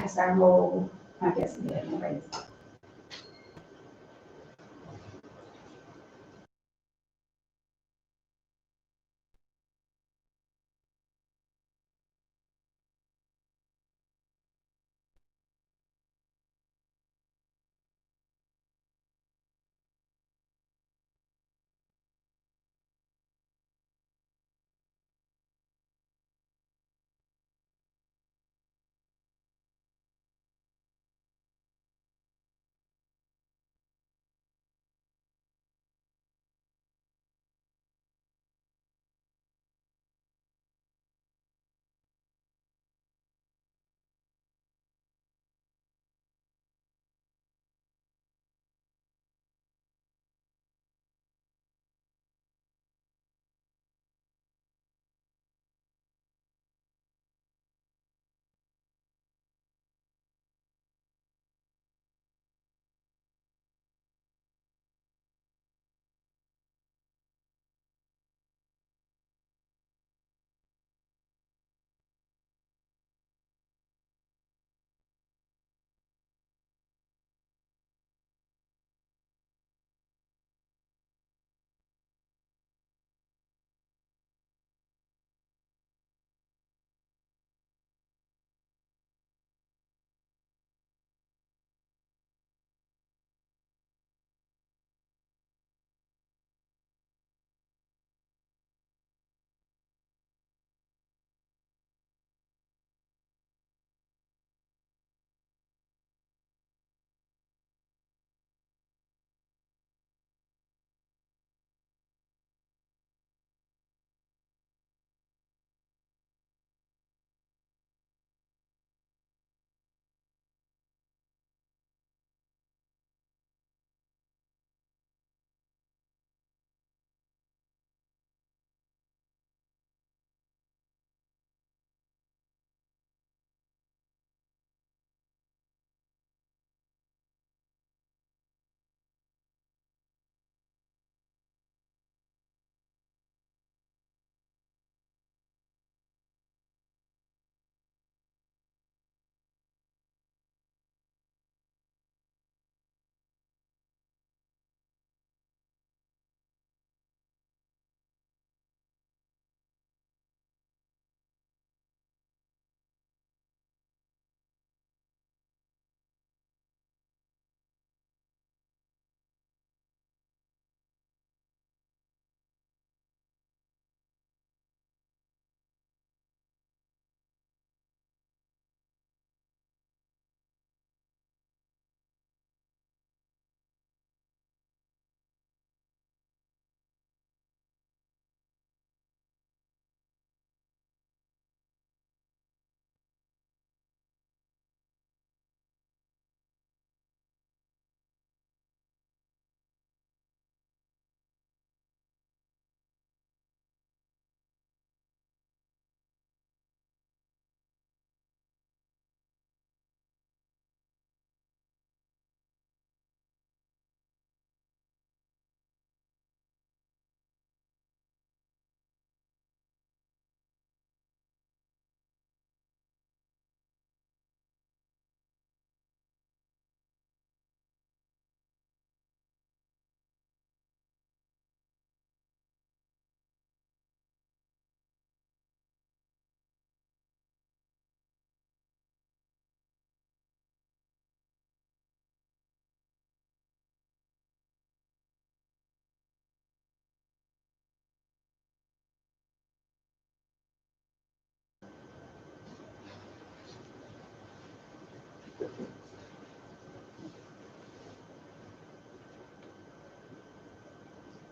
practice our whole, I guess, right?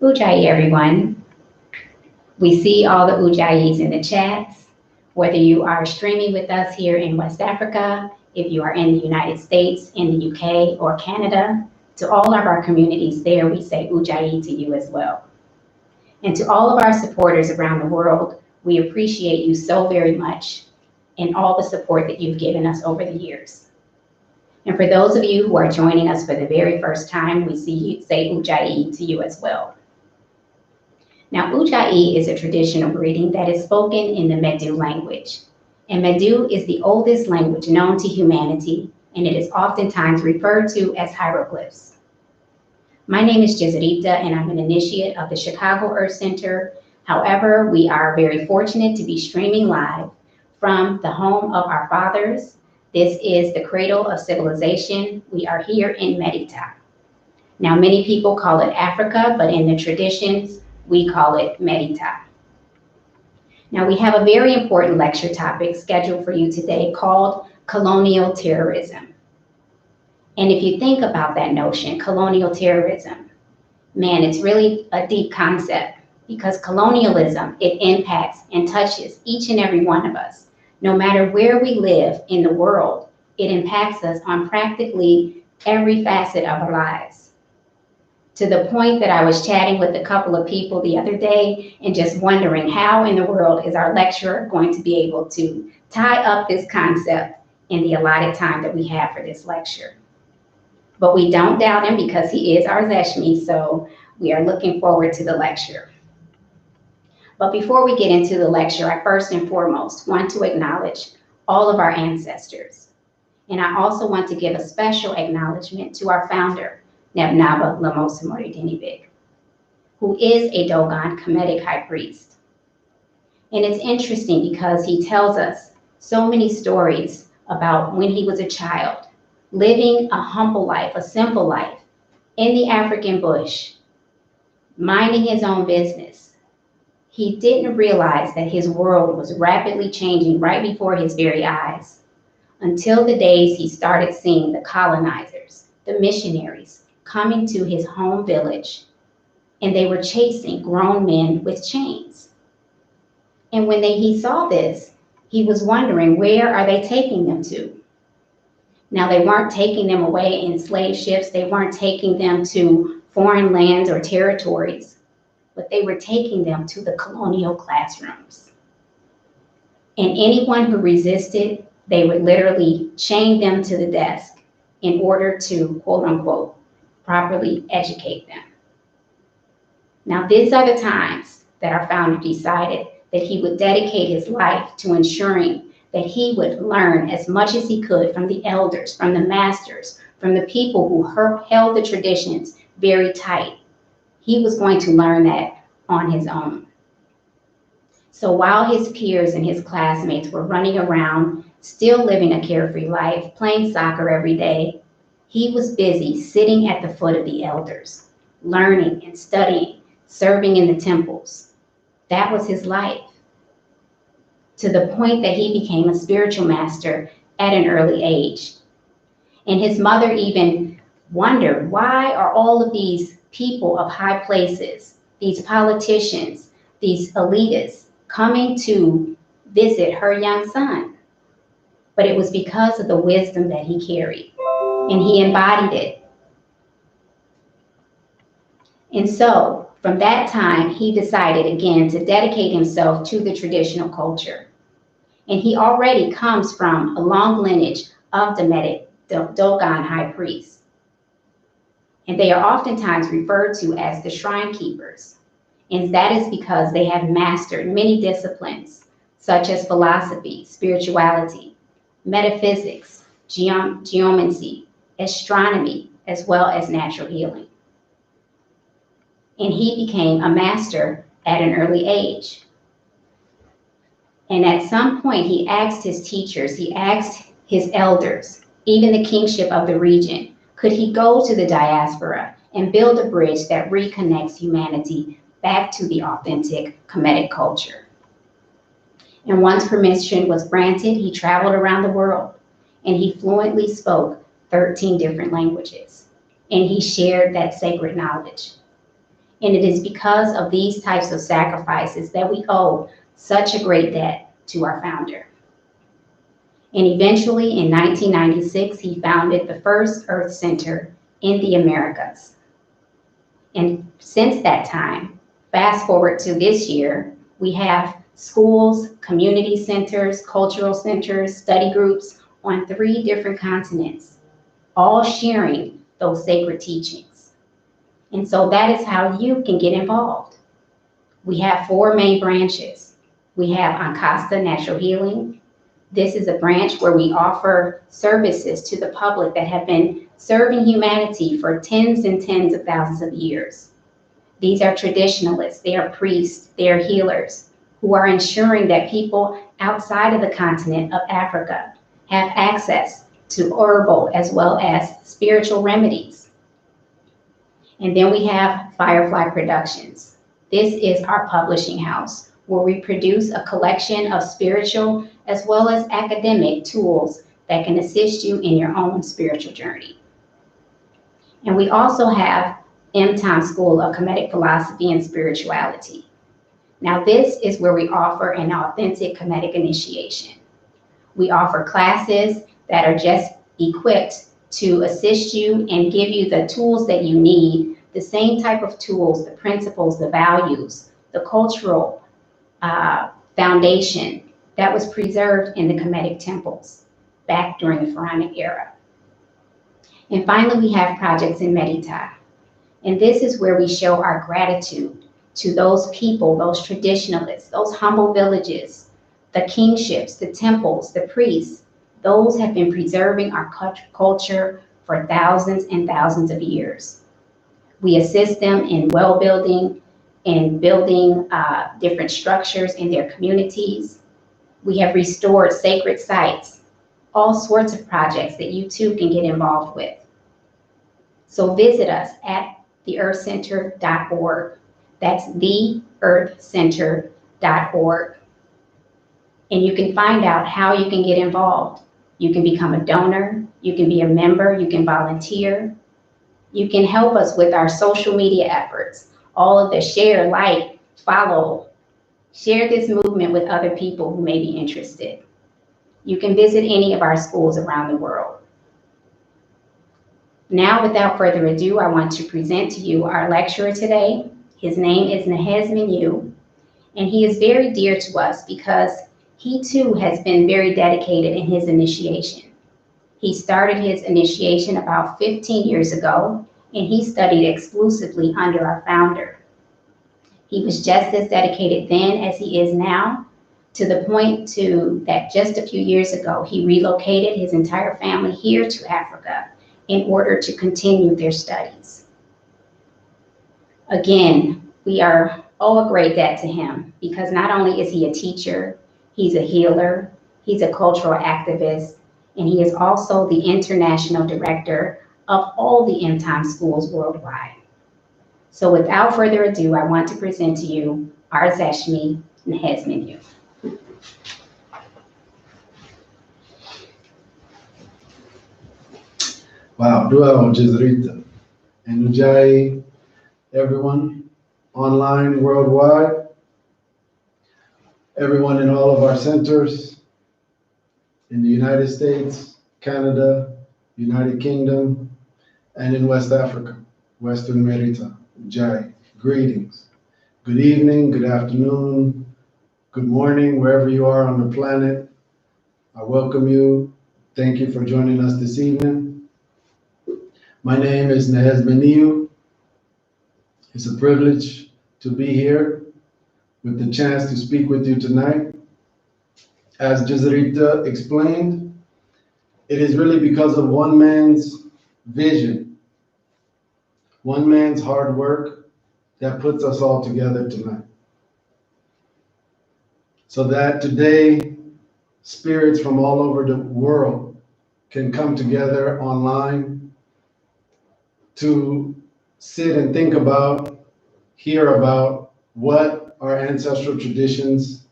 Ujjayi, everyone. We see all the Ujjayis in the chats, whether you are streaming with us here in West Africa, if you are in the United States, in the UK, or Canada. To all of our communities there, we say Ujjayi to you as well. And to all of our supporters around the world, we appreciate you so very much and all the support that you've given us over the years. And for those of you who are joining us for the very first time, we say Ujjayi to you as well. Now, Ujjayi is a traditional greeting that is spoken in the Meniooh language. And Meniooh is the oldest language known to humanity, and it is oftentimes referred to as hieroglyphs. My name is Jezrita, and I'm an initiate of the Chicago Earth Center. However, we are very fortunate to be streaming live from the home of our fathers. This is the cradle of civilization. We are here in Meniooh. Now, many people call it Africa, but in the traditions, we call it Meniooh. Now, we have a very important lecture topic scheduled for you today called Colonial Terrorism. And if you think about that notion, colonial terrorism, man, it's really a deep concept because colonialism, it impacts and touches each and every one of us. No matter where we live in the world, it impacts us on practically every facet of our lives. To the point that I was chatting with a couple of people the other day and just wondering how in the world is our lecturer going to be able to tie up this concept in the allotted time that we have for this lecture. But we don't doubt him because he is our Zeshmi, so we are looking forward to the lecture. But before we get into the lecture, I first and foremost want to acknowledge all of our ancestors. And I also want to give a special acknowledgement to our founder, Nebnaba Lamosamori, who is a Dogon Kemetic high priest. And it's interesting because he tells us so many stories about when he was a child, living a humble life, a simple life in the African bush, minding his own business. He didn't realize that his world was rapidly changing right before his very eyes until the days he started seeing the colonizers, the missionaries, coming to his home village, and they were chasing grown men with chains. And when he saw this, he was wondering, where are they taking them to? Now, they weren't taking them away in slave ships. They weren't taking them to foreign lands or territories, but they were taking them to the colonial classrooms. And anyone who resisted, they would literally chain them to the desk in order to, quote unquote, properly educate them. Now, these are the times that our founder decided that he would dedicate his life to ensuring that he would learn as much as he could from the elders, from the masters, from the people who held the traditions very tight. He was going to learn that on his own. So while his peers and his classmates were running around, still living a carefree life, playing soccer every day, he was busy sitting at the foot of the elders, learning and studying, serving in the temples. That was his life, to the point that he became a spiritual master at an early age. And his mother even wondered, why are all of these people of high places, these politicians, these elitists, coming to visit her young son? But it was because of the wisdom that he carried, and he embodied it. And so, from that time, he decided again to dedicate himself to the traditional culture. And he already comes from a long lineage of Kemetic Dogon high priests. And they are oftentimes referred to as the shrine keepers. And that is because they have mastered many disciplines, such as philosophy, spirituality, metaphysics, geomancy, astronomy, as well as natural healing. And he became a master at an early age. And at some point, he asked his teachers, he asked his elders, even the kingship of the region, could he go to the diaspora and build a bridge that reconnects humanity back to the authentic Kemetic culture? And once permission was granted, he traveled around the world, and he fluently spoke 13 different languages, and he shared that sacred knowledge. And it is because of these types of sacrifices that we owe such a great debt to our founder. And eventually, in 1996, he founded the first Earth Center in the Americas. And since that time, fast forward to this year, we have schools, community centers, cultural centers, study groups on 3 different continents, all sharing those sacred teachings. And so that is how you can get involved. We have 4 main branches. We have Ancasta Natural Healing, This is a branch where we offer services to the public that have been serving humanity for tens and tens of thousands of years. These are traditionalists, they are priests, they are healers who are ensuring that people outside of the continent of Africa have access to herbal as well as spiritual remedies. And then we have Firefly Productions. This is our publishing house where we produce a collection of spiritual as well as academic tools that can assist you in your own spiritual journey. And we also have M-Time School of Kemetic Philosophy and Spirituality. Now this is where we offer an authentic Kemetic initiation. We offer classes that are just equipped to assist you and give you the tools that you need, the same type of tools, the principles, the values, the cultural foundation that was preserved in the Kemetic temples back during the Pharaonic era. And finally, we have projects in Meniooh. And this is where we show our gratitude to those people, those traditionalists, those humble villages, the kingships, the temples, the priests. Those have been preserving our culture for thousands and thousands of years. We assist them in well building and building different structures in their communities. We have restored sacred sites, all sorts of projects that you too can get involved with. So visit us at theearthcenter.org. That's theearthcenter.org. And you can find out how you can get involved. You can become a donor, you can be a member, you can volunteer. You can help us with our social media efforts. All of the share, like, follow, share this movement with other people who may be interested. You can visit any of our schools around the world. Now, without further ado, I want to present to you our lecturer today. His name is Nehez Meniooh, and he is very dear to us because he too has been very dedicated in his initiation. He started his initiation about 15 years ago, and he studied exclusively under our founder. He was just as dedicated then as he is now, to the point that just a few years ago, he relocated his entire family here to Africa in order to continue their studies. Again, we are a great debt to him because not only is he a teacher, he's a healer, he's a cultural activist, and he is also the international director of all the M-Time schools worldwide. So without further ado, I want to present to you our Zeshmi, Nehez Meniooh. Wow, dua Jezrita. And Ujai, everyone online worldwide, everyone in all of our centers in the United States, Canada, United Kingdom, and in West Africa, Western Merita, Ujai, greetings. Good evening, good afternoon, good morning, wherever you are on the planet. I welcome you. Thank you for joining us this evening. My name is Nehez Meniooh. It's a privilege to be here with the chance to speak with you tonight. As Jezrita explained, it is really because of one man's vision, one man's hard work that puts us all together tonight. So that today, spirits from all over the world can come together online to sit and think about, hear about what our ancestral traditions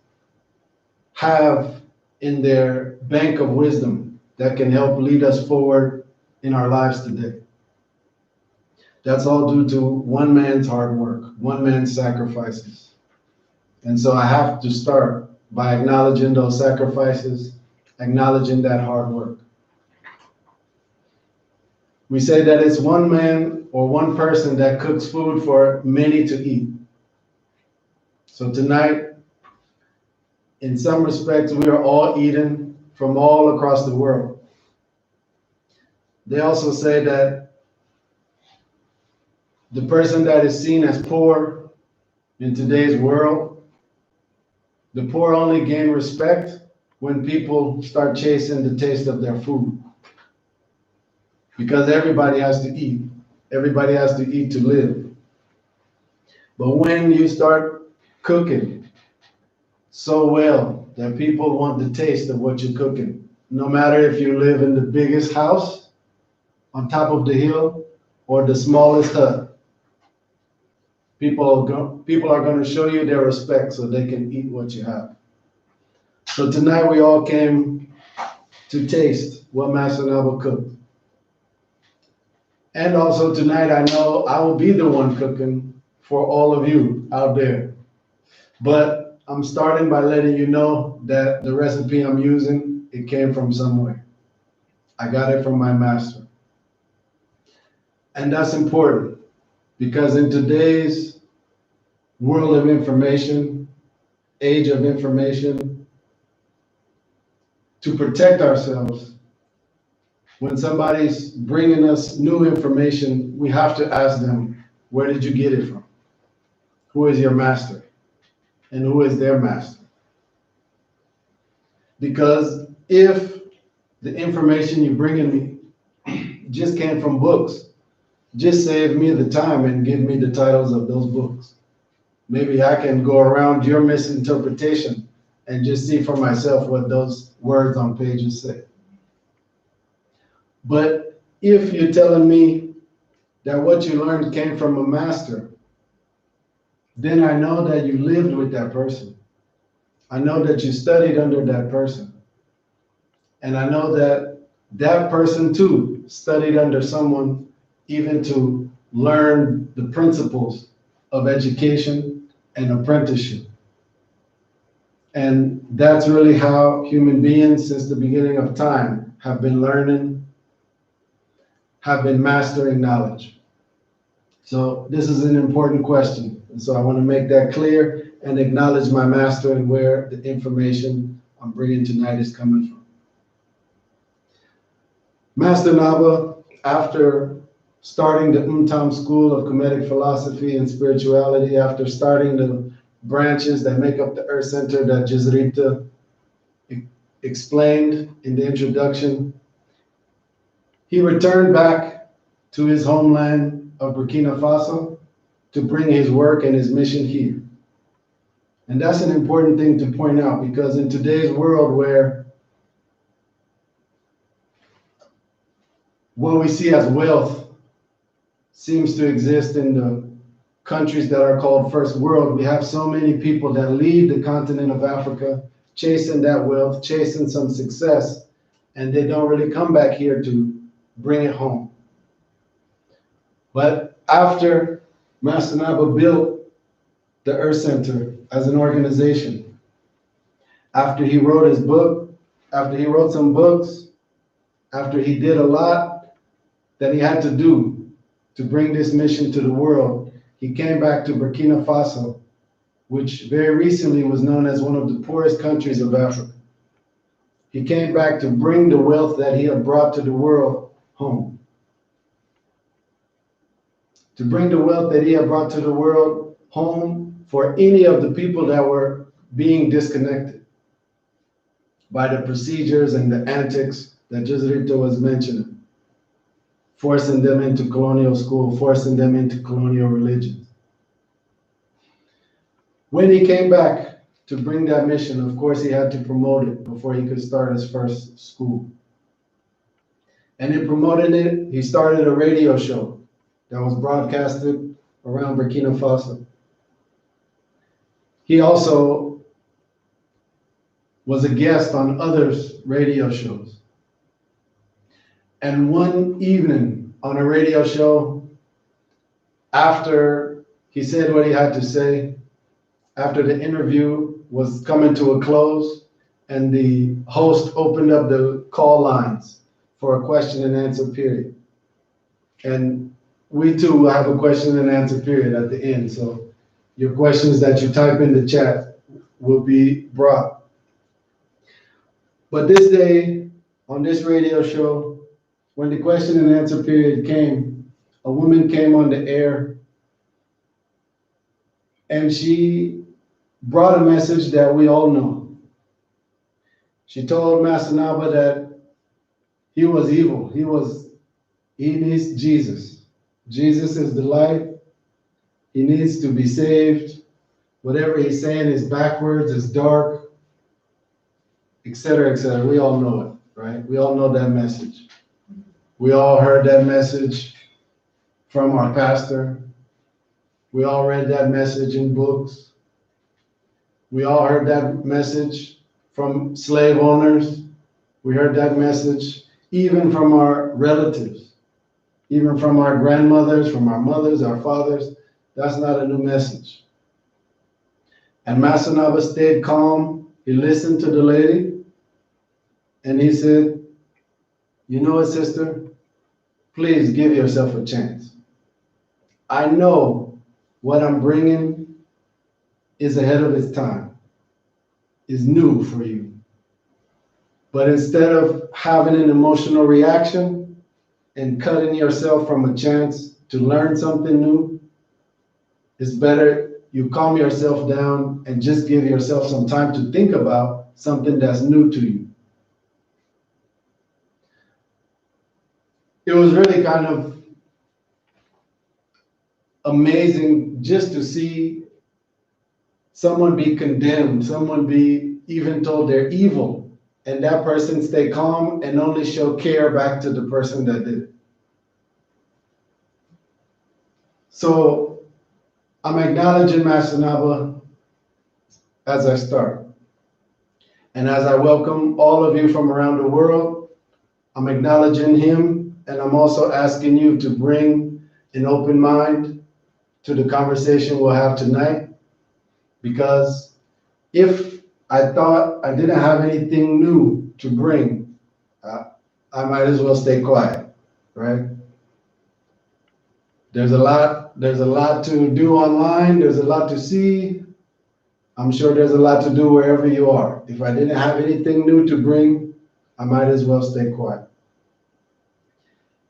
have in their bank of wisdom that can help lead us forward in our lives today. That's all due to one man's hard work, one man's sacrifices. And so I have to start by acknowledging those sacrifices, acknowledging that hard work. We say that it's one man or one person that cooks food for many to eat. So tonight, in some respects, we are all eating from all across the world. They also say that the person that is seen as poor in today's world, the poor only gain respect when people start chasing the taste of their food. Because everybody has to eat. Everybody has to eat to live. But when you start cooking so well that people want the taste of what you're cooking, no matter if you live in the biggest house on top of the hill or the smallest hut, people are going to show you their respect so they can eat what you have. So tonight we all came to taste what Master Naba cooked. And also tonight I know I will be the one cooking for all of you out there. But I'm starting by letting you know that the recipe I'm using, it came from somewhere. I got it from my master. And that's important because in today's world of information, age of information, to protect ourselves, when somebody's bringing us new information, we have to ask them, where did you get it from? Who is your master? And who is their master? Because if the information you're bringing me just came from books, just save me the time and give me the titles of those books. Maybe I can go around your misinterpretation and just see for myself what those words on pages say. But if you're telling me that what you learned came from a master, then I know that you lived with that person. I know that you studied under that person. And I know that that person too studied under someone even to learn the principles of education and apprenticeship. And that's really how human beings since the beginning of time have been learning, have been mastering knowledge. So this is an important question. And so I want to make that clear and acknowledge my master and where the information I'm bringing tonight is coming from. Master Naba, after starting the Umtam School of Kemetic Philosophy and Spirituality, after starting the branches that make up the Earth Center that Jezrita explained in the introduction, he returned back to his homeland of Burkina Faso to bring his work and his mission here. And that's an important thing to point out because in today's world where what we see as wealth seems to exist in the countries that are called first world, we have so many people that leave the continent of Africa chasing that wealth, chasing some success, and they don't really come back here to bring it home. But after Master Naba built the Earth Center as an organization, after he wrote his book, after he wrote some books, after he did a lot that he had to do to bring this mission to the world, he came back to Burkina Faso, which very recently was known as one of the poorest countries of Africa. He came back to bring the wealth that he had brought to the world home. To bring the wealth that he had brought to the world home for any of the people that were being disconnected by the procedures and the antics that Jezrito was mentioning, forcing them into colonial school, forcing them into colonial religions. When he came back to bring that mission, of course, he had to promote it before he could start his first school. And in promoting it, he started a radio show that was broadcasted around Burkina Faso. He also was a guest on others' radio shows. And one evening on a radio show, after he said what he had to say, after the interview was coming to a close and the host opened up the call lines for a question and answer period. And we too will have a question and answer period at the end. So your questions that you type in the chat will be brought. But this day on this radio show, when the question and answer period came, a woman came on the air and she brought a message that we all know. She told Masanaba that he was evil. He needs Jesus. Jesus is the light. He needs to be saved. Whatever he's saying is backwards, is dark, etc., etc. We all know it, right? We all know that message. We all heard that message from our pastor. We all read that message in books. We all heard that message from slave owners. We heard that message even from our relatives, even from our grandmothers, from our mothers, our fathers. That's not a new message. And Masanaba stayed calm. He listened to the lady, and he said, you know what, sister? Please give yourself a chance. I know what I'm bringing is ahead of its time, is new for you. But instead of having an emotional reaction and cutting yourself from a chance to learn something new, it's better you calm yourself down and just give yourself some time to think about something that's new to you. It was really kind of amazing just to see someone be condemned, someone be even told they're evil, and that person stay calm and only show care back to the person that did it. So I'm acknowledging Masanaba as I start. And as I welcome all of you from around the world, I'm acknowledging him, and I'm also asking you to bring an open mind to the conversation we'll have tonight. Because if I thought I didn't have anything new to bring, I might as well stay quiet, right? There's a lot to do online. There's a lot to see. I'm sure there's a lot to do wherever you are. If I didn't have anything new to bring, I might as well stay quiet.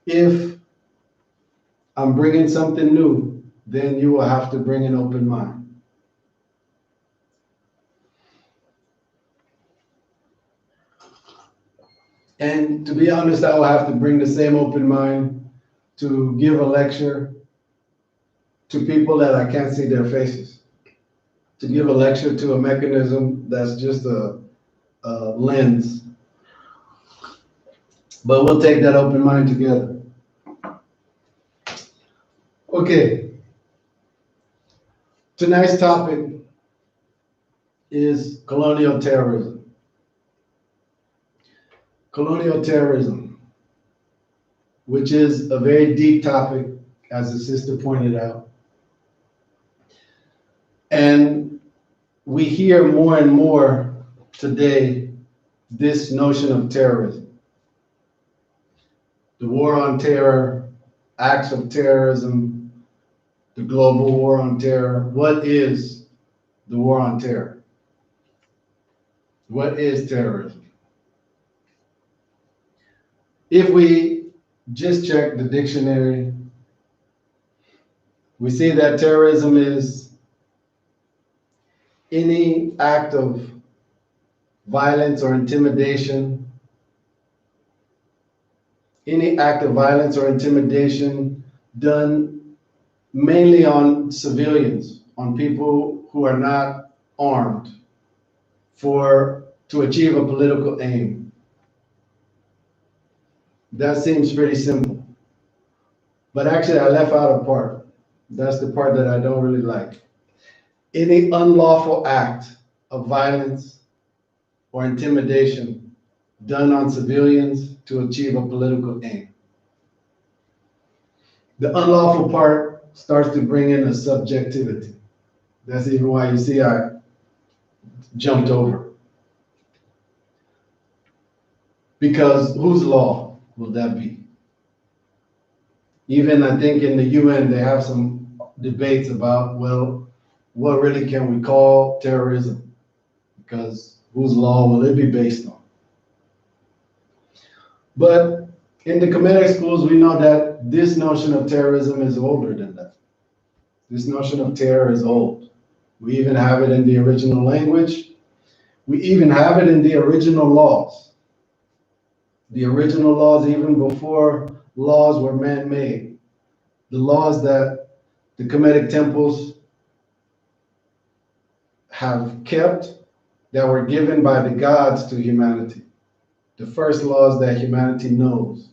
If I'm bringing something new, then you will have to bring an open mind. And to be honest, I will have to bring the same open mind to give a lecture to people that I can't see their faces, to give a lecture to a mechanism that's just a lens. But we'll take that open mind together. Okay. Tonight's topic is colonial terrorism. Colonial terrorism, which is a very deep topic, as the sister pointed out. And we hear more and more today this notion of terrorism. The war on terror, acts of terrorism, the global war on terror. What is the war on terror? What is terrorism? If we just check the dictionary, we see that terrorism is any act of violence or intimidation, done mainly on civilians, on people who are not armed, to achieve a political aim. That seems pretty simple. But actually, I left out a part. That's the part that I don't really like. Any unlawful act of violence or intimidation done on civilians to achieve a political aim. The unlawful part starts to bring in a subjectivity. That's even why you see I jumped over. Because whose law will that be? Even I think in the UN, they have some debates about, well, what really can we call terrorism? Because whose law will it be based on? But in the Kemetic schools, we know that this notion of terrorism is older than that. This notion of terror is old. We even have it in the original language. We even have it in the original laws. The original laws, even before laws were man-made. The laws that the Kemetic temples have kept, that were given by the gods to humanity. The first laws that humanity knows.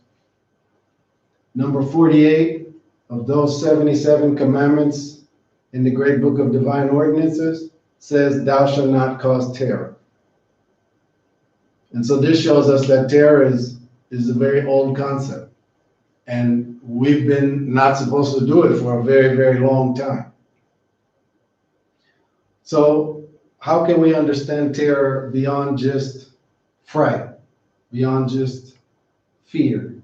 Number 48 of those 77 commandments in the great book of divine ordinances says, thou shalt not cause terror. And so this shows us that terror is a very old concept. And we've been not supposed to do it for a very, very long time. So how can we understand terror beyond just fright, beyond just fear?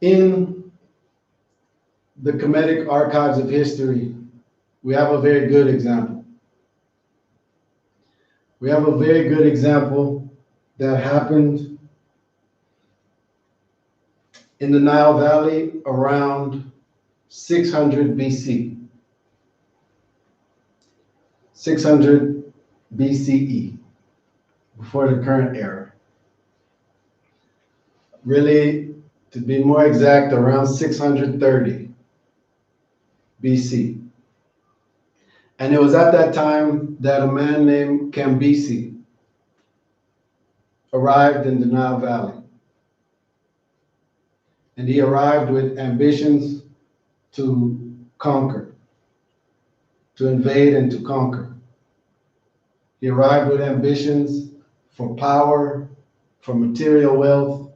In the Kemetic archives of history, we have a very good example. We have a very good example that happened in the Nile Valley around 600 BC. 600 BCE, before the current era. Really, to be more exact, around 630 BC. And it was at that time that a man named Cambisi arrived in the Nile Valley. And he arrived with ambitions to conquer, to invade and to conquer. He arrived with ambitions for power, for material wealth,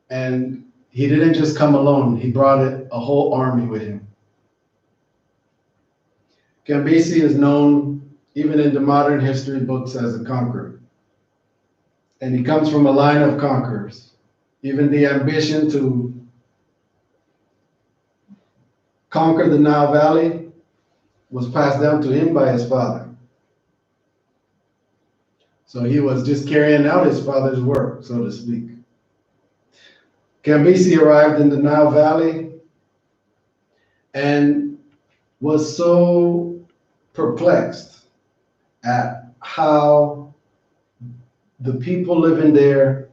and he didn't just come alone, he brought a whole army with him. Cambisi is known, even in the modern history books, as a conqueror. And he comes from a line of conquerors. Even the ambition to conquer the Nile Valley was passed down to him by his father. So he was just carrying out his father's work, so to speak. Cambisi arrived in the Nile Valley and was so perplexed at how the people living there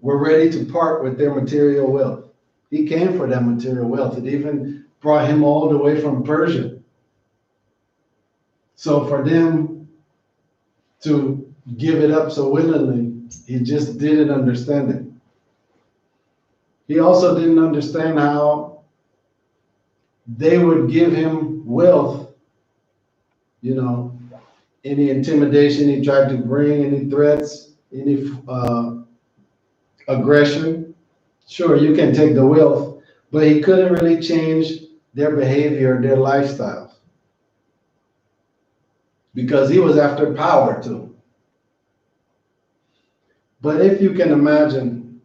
were ready to part with their material wealth. He came for that material wealth. It even brought him all the way from Persia. So for them to give it up so willingly, he just didn't understand it. He also didn't understand how they would give him wealth, you know, any intimidation he tried to bring, any threats, any aggression. Sure, you can take the wealth, but he couldn't really change their behavior, their lifestyles, because he was after power too. But if you can imagine,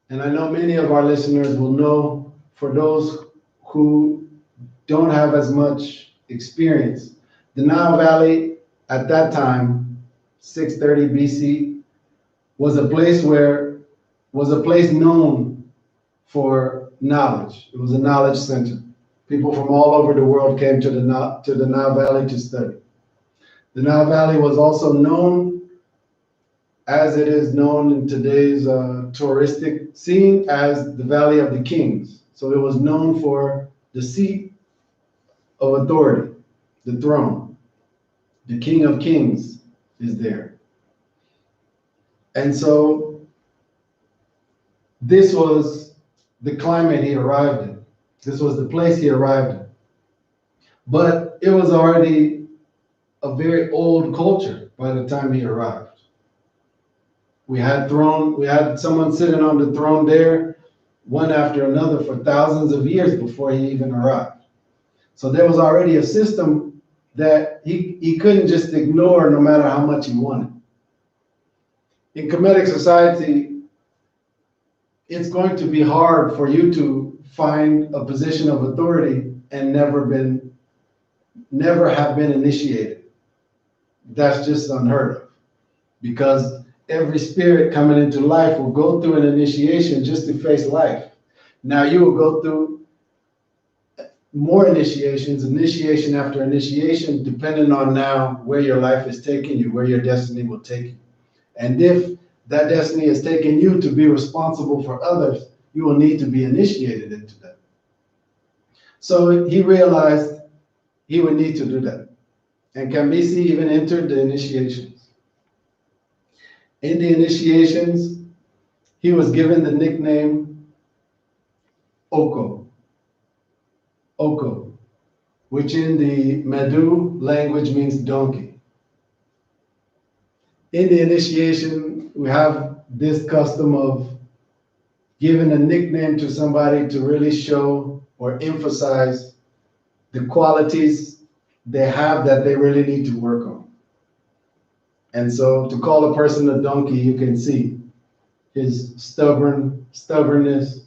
and I know many of our listeners will know, for those who don't have as much experience, the Nile Valley at that time, 630 BC, was a place known for knowledge. It was a knowledge center. People from all over the world came to the Nile Valley to study. The Nile Valley was also known, as it is known in today's touristic scene, as the Valley of the Kings. So it was known for the seat of authority, the throne. The King of Kings is there. And so this was the climate he arrived in. This was the place he arrived in. But it was already a very old culture by the time he arrived. We had someone sitting on the throne there, one after another, for thousands of years before he even arrived. So there was already a system that he couldn't just ignore no matter how much he wanted. In Kemetic society, it's going to be hard for you to find a position of authority and never have been initiated. That's just unheard of, because every spirit coming into life will go through an initiation just to face life. Now you will go through more initiations, initiation after initiation, depending on now where your life is taking you, where your destiny will take you. And if that destiny is taking you to be responsible for others, you will need to be initiated into that. So he realized he would need to do that. And Kambisi even entered the initiations. In the initiations, he was given the nickname Oko. Oko, which in the Meniooh language means donkey. In the initiation, we have this custom of giving a nickname to somebody to really show or emphasize the qualities they have that they really need to work on. And so to call a person a donkey, you can see his stubbornness,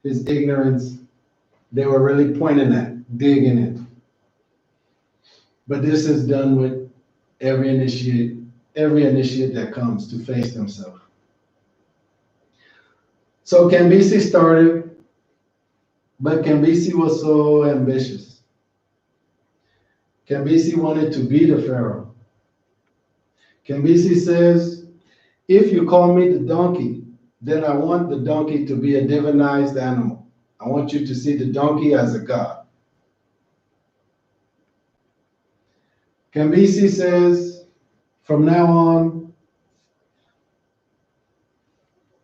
his ignorance. They were really pointing at, digging it. But this is done with every initiate that comes to face themselves. So Kambisi started, but Kambisi was so ambitious. Kambisi wanted to be the Pharaoh. Kambisi says, if you call me the donkey, then I want the donkey to be a divinized animal. I want you to see the donkey as a god. Kambisi says, from now on,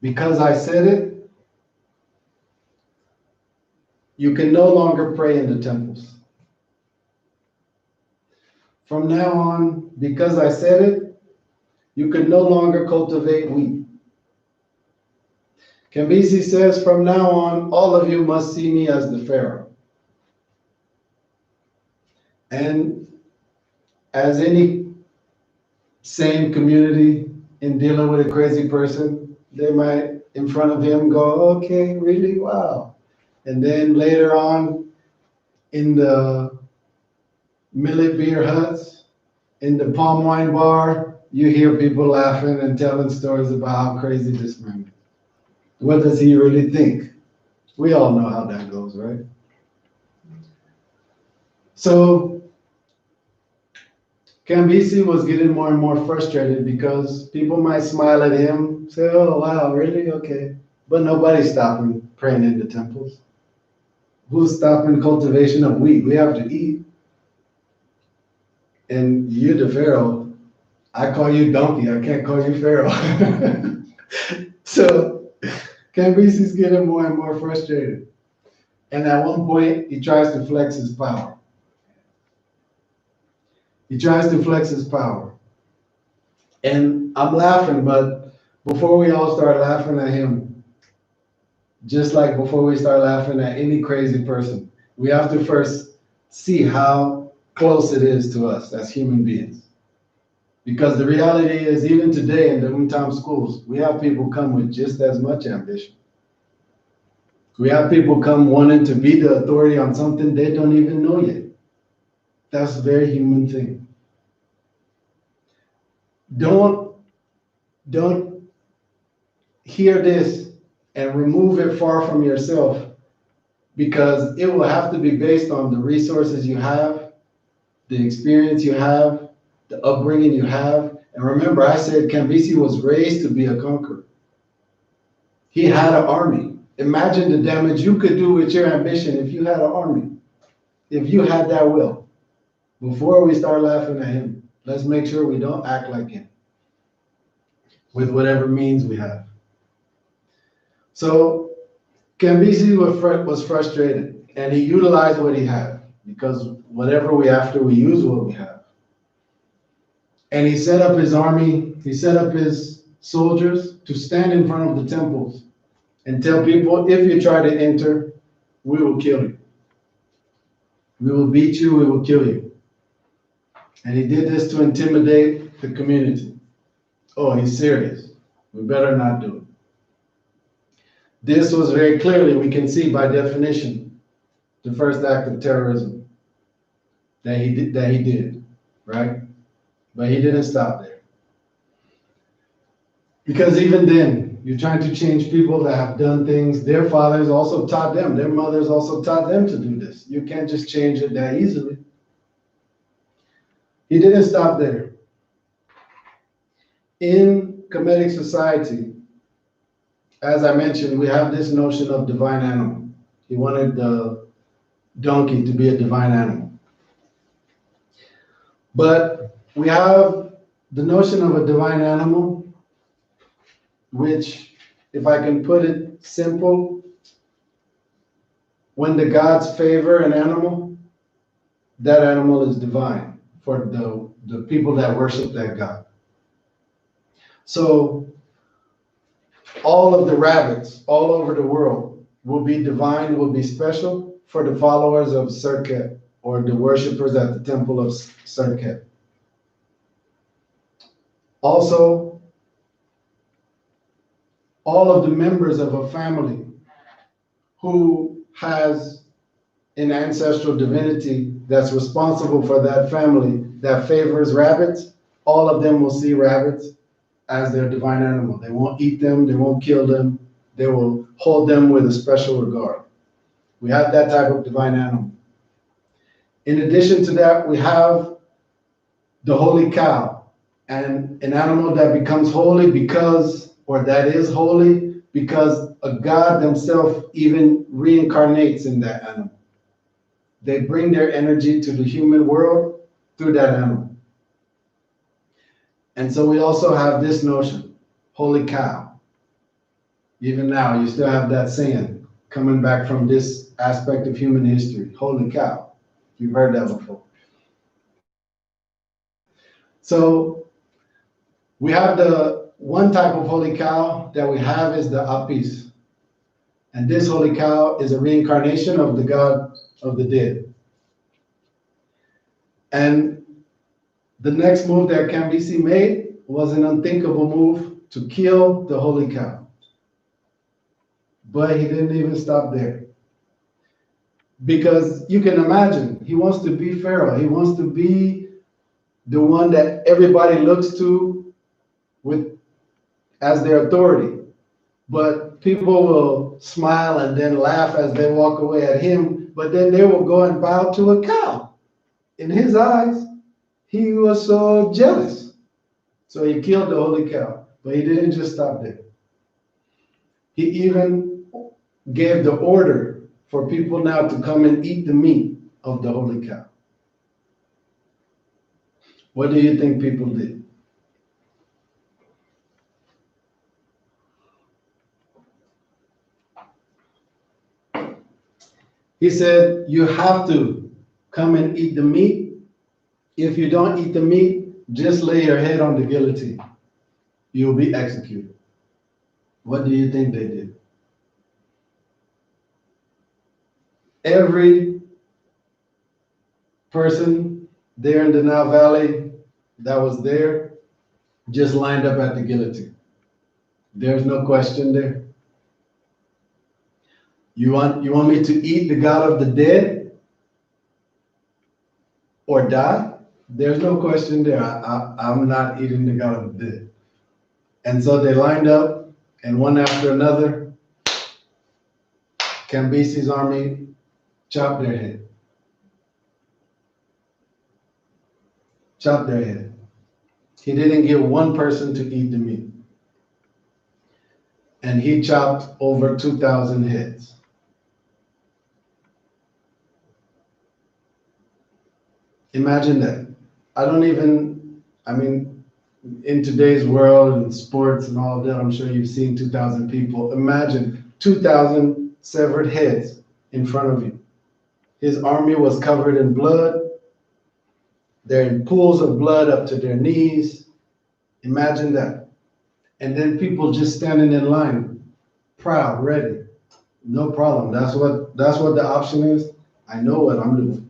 because I said it, you can no longer pray in the temples. From now on, because I said it, you can no longer cultivate wheat. Kambisi says, from now on, all of you must see me as the Pharaoh. And as any sane community in dealing with a crazy person, they might, in front of him, go, okay, really? Wow. And then later on, in the millet beer huts, in the palm wine bar, you hear people laughing and telling stories about how crazy this man is. What does he really think? We all know how that goes, right? So Kambisi was getting more and more frustrated because people might smile at him, say, oh, wow, really? Okay. But nobody's stopping praying in the temples. Who's stopping cultivation of wheat? We have to eat. And you're the Pharaoh. I call you donkey. I can't call you Pharaoh. So Kambisi's getting more and more frustrated. And at one point, he tries to flex his power. He tries to flex his power. And I'm laughing, but before we all start laughing at him, just like before we start laughing at any crazy person, we have to first see how close it is to us as human beings. Because the reality is, even today in the Umtam schools, we have people come with just as much ambition. We have people come wanting to be the authority on something they don't even know yet. That's a very human thing. Don't hear this and remove it far from yourself, because it will have to be based on the resources you have, the experience you have, the upbringing you have. And remember, I said Kambisi was raised to be a conqueror. He had an army. Imagine the damage you could do with your ambition if you had an army, if you had that will. Before we start laughing at him, let's make sure we don't act like him with whatever means we have. So Kambisi was frustrated, and he utilized what he had, because whatever we after, we use what we have. And he set up his army, he set up his soldiers to stand in front of the temples and tell people, if you try to enter, we will kill you. We will beat you, we will kill you. And he did this to intimidate the community. Oh, he's serious. We better not do it. This was very clearly, we can see by definition, the first act of terrorism that he did, right? But he didn't stop there. Because even then, you're trying to change people that have done things. Their fathers also taught them. Their mothers also taught them to do this. You can't just change it that easily. He didn't stop there. In Kemetic society, as I mentioned, we have this notion of divine animal. He wanted the donkey to be a divine animal. But we have the notion of a divine animal, which, if I can put it simple, when the gods favor an animal, that animal is divine for the people that worship that god. So all of the rabbits all over the world will be divine, will be special for the followers of Serket, or the worshipers at the temple of Serket. Also, all of the members of a family who has an ancestral divinity that's responsible for that family that favors rabbits, all of them will see rabbits as their divine animal. They won't eat them, they won't kill them, they will hold them with a special regard. We have that type of divine animal. In addition to that, we have the holy cow, and an animal that becomes holy because, or that is holy because a god themselves even reincarnates in that animal. They bring their energy to the human world through that animal. And so we also have this notion, holy cow. Even now, you still have that saying coming back from this aspect of human history, holy cow. You've heard that before. So we have the one type of holy cow that we have is the Apis. And this holy cow is a reincarnation of the god of the dead. And the next move that Kambisi made was an unthinkable move to kill the holy cow. But he didn't even stop there. Because you can imagine, he wants to be Pharaoh. He wants to be the one that everybody looks to with as their authority. But people will smile and then laugh as they walk away at him, but then they will go and bow to a cow. In his eyes, he was so jealous. So he killed the holy cow, but he didn't just stop there. He even gave the order for people now to come and eat the meat of the holy cow. What do you think people did? He said, you have to come and eat the meat. If you don't eat the meat, just lay your head on the guillotine. You'll be executed. What do you think they did? Every person there in the Nile Valley that was there just lined up at the guillotine. There's no question there. You want me to eat the God of the dead or die? There's no question there. I'm not eating the God of the dead. And so they lined up, and one after another, Kambisi's army chopped their head. Chopped their head. He didn't give one person to eat the meat. And he chopped over 2,000 heads. Imagine that. In today's world and sports and all of that, I'm sure you've seen 2,000 people. Imagine 2,000 severed heads in front of you. His army was covered in blood. They're in pools of blood up to their knees. Imagine that. And then people just standing in line, proud, ready. No problem. That's what the option is. I know what I'm doing.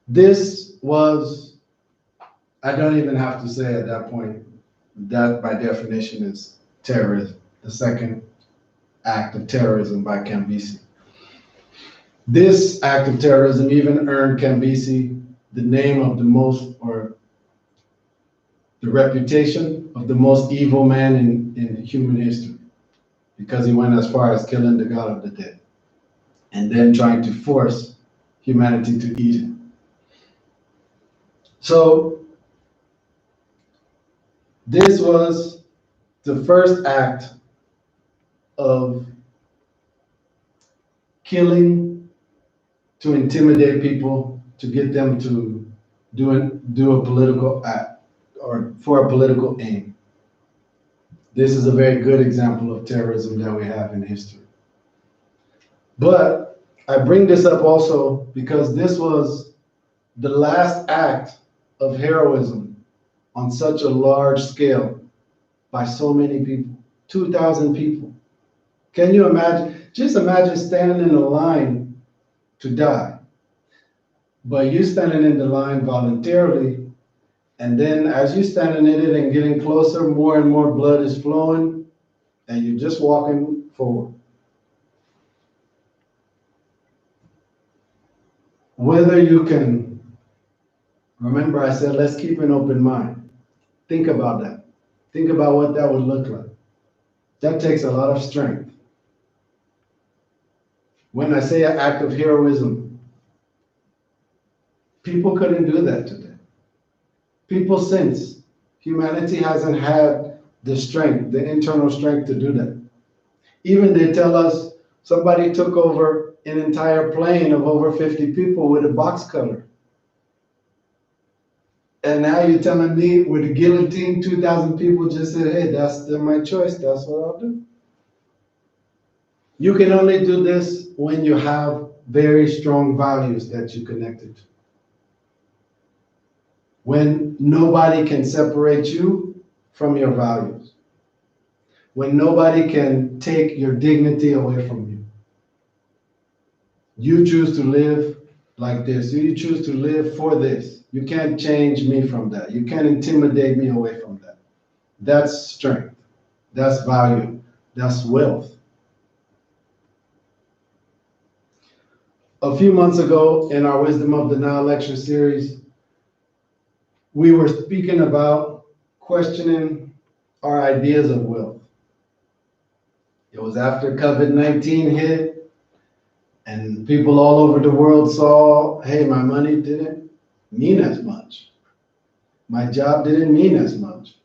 This was, I don't even have to say at that point, that by definition is terrorism, the second act of terrorism by Kambisi. This act of terrorism even earned Kambisi the name of the the reputation of the most evil man in human history, because he went as far as killing the God of the dead and then trying to force humanity to eat it. So this was the first act of killing to intimidate people, to get them to do a political act or for a political aim. This is a very good example of terrorism that we have in history. But I bring this up also because this was the last act of heroism on such a large scale by so many people, 2,000 people. Can you imagine? Just imagine standing in a line to die, but you standing in the line voluntarily, and then as you're standing in it and getting closer, more and more blood is flowing, and you're just walking forward. Whether you can, remember I said, let's keep an open mind. Think about that. Think about what that would look like. That takes a lot of strength. When I say an act of heroism, people couldn't do that today. People since, humanity hasn't had the strength, the internal strength to do that. Even they tell us somebody took over an entire plane of over 50 people with a box cutter. And now you're telling me with a guillotine, 2,000 people just said, hey, that's my choice, that's what I'll do. You can only do this when you have very strong values that you connected to. When nobody can separate you from your values. When nobody can take your dignity away from you. You choose to live like this. You choose to live for this. You can't change me from that. You can't intimidate me away from that. That's strength. That's value. That's wealth. A few months ago in our Wisdom of the Nile lecture series, we were speaking about questioning our ideas of wealth. It was after COVID-19 hit, and people all over the world saw, hey, my money didn't mean as much. My job didn't mean as much.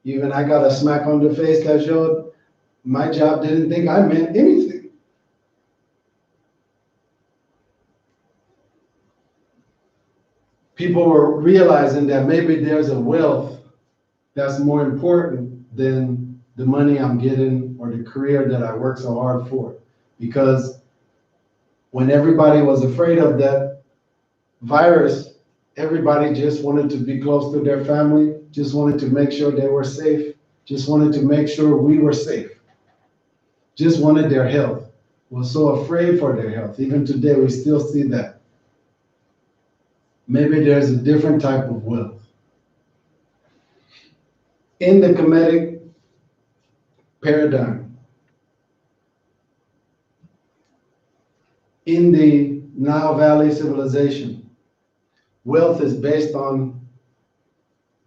Even I got a smack on the face that showed my job didn't think I meant anything. People were realizing that maybe there's a wealth that's more important than the money I'm getting or the career that I work so hard for. Because when everybody was afraid of that virus, everybody just wanted to be close to their family, just wanted to make sure they were safe, just wanted to make sure we were safe, just wanted their health, was so afraid for their health. Even today, we still see that. Maybe there's a different type of wealth. In the Kemetic paradigm, in the Nile Valley civilization, wealth is based on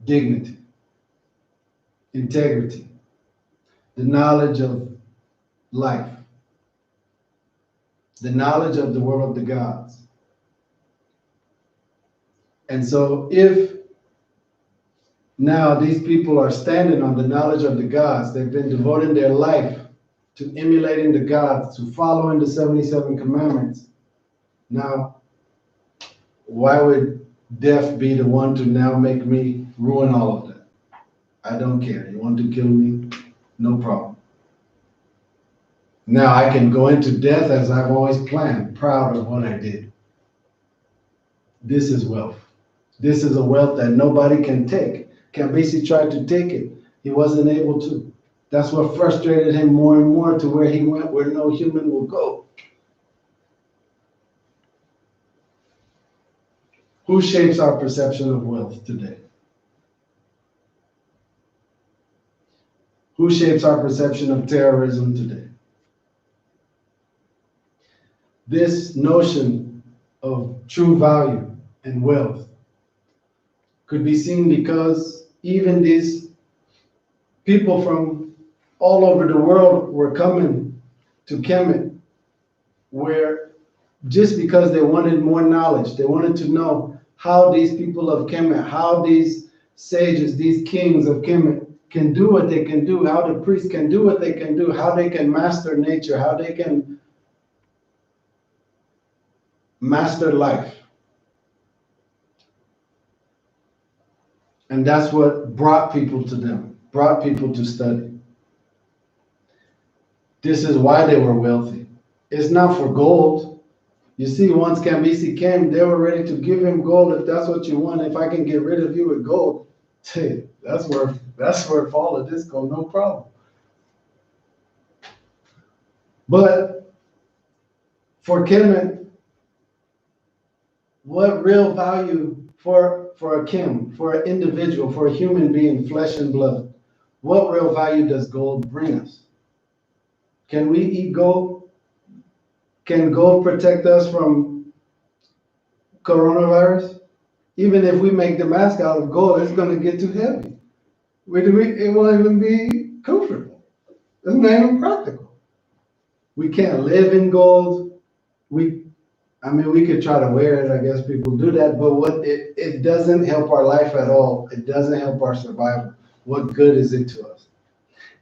dignity, integrity, the knowledge of life, the knowledge of the world of the gods. And so if now these people are standing on the knowledge of the gods, they've been devoting their life to emulating the gods, to following the 77 commandments. Now, why would death be the one to now make me ruin all of that? I don't care. You want to kill me? No problem. Now I can go into death as I've always planned, proud of what I did. This is wealth. This is a wealth that nobody can take. Kambisi tried to take it. He wasn't able to. That's what frustrated him more and more to where he went, where no human will go. Who shapes our perception of wealth today? Who shapes our perception of terrorism today? This notion of true value and wealth could be seen because even these people from all over the world were coming to Kemet, where just because they wanted more knowledge, they wanted to know how these people of Kemet, how these sages, these kings of Kemet can do what they can do, how the priests can do what they can do, how they can master nature, how they can master life. And that's what brought people to them, brought people to study. This is why they were wealthy. It's not for gold. You see, once Kambisi came, they were ready to give him gold if that's what you want. If I can get rid of you with gold, hey, that's where all of this go, no problem. But for Kemet, what real value for a Kim, for an individual, for a human being, flesh and blood, what real value does gold bring us? Can we eat gold? Can gold protect us from coronavirus? Even if we make the mask out of gold, it's going to get too heavy. It won't even be comfortable. It's not even practical. We can't live in gold. We could try to wear it. I guess people do that, but it doesn't help our life at all. It doesn't help our survival. What good is it to us?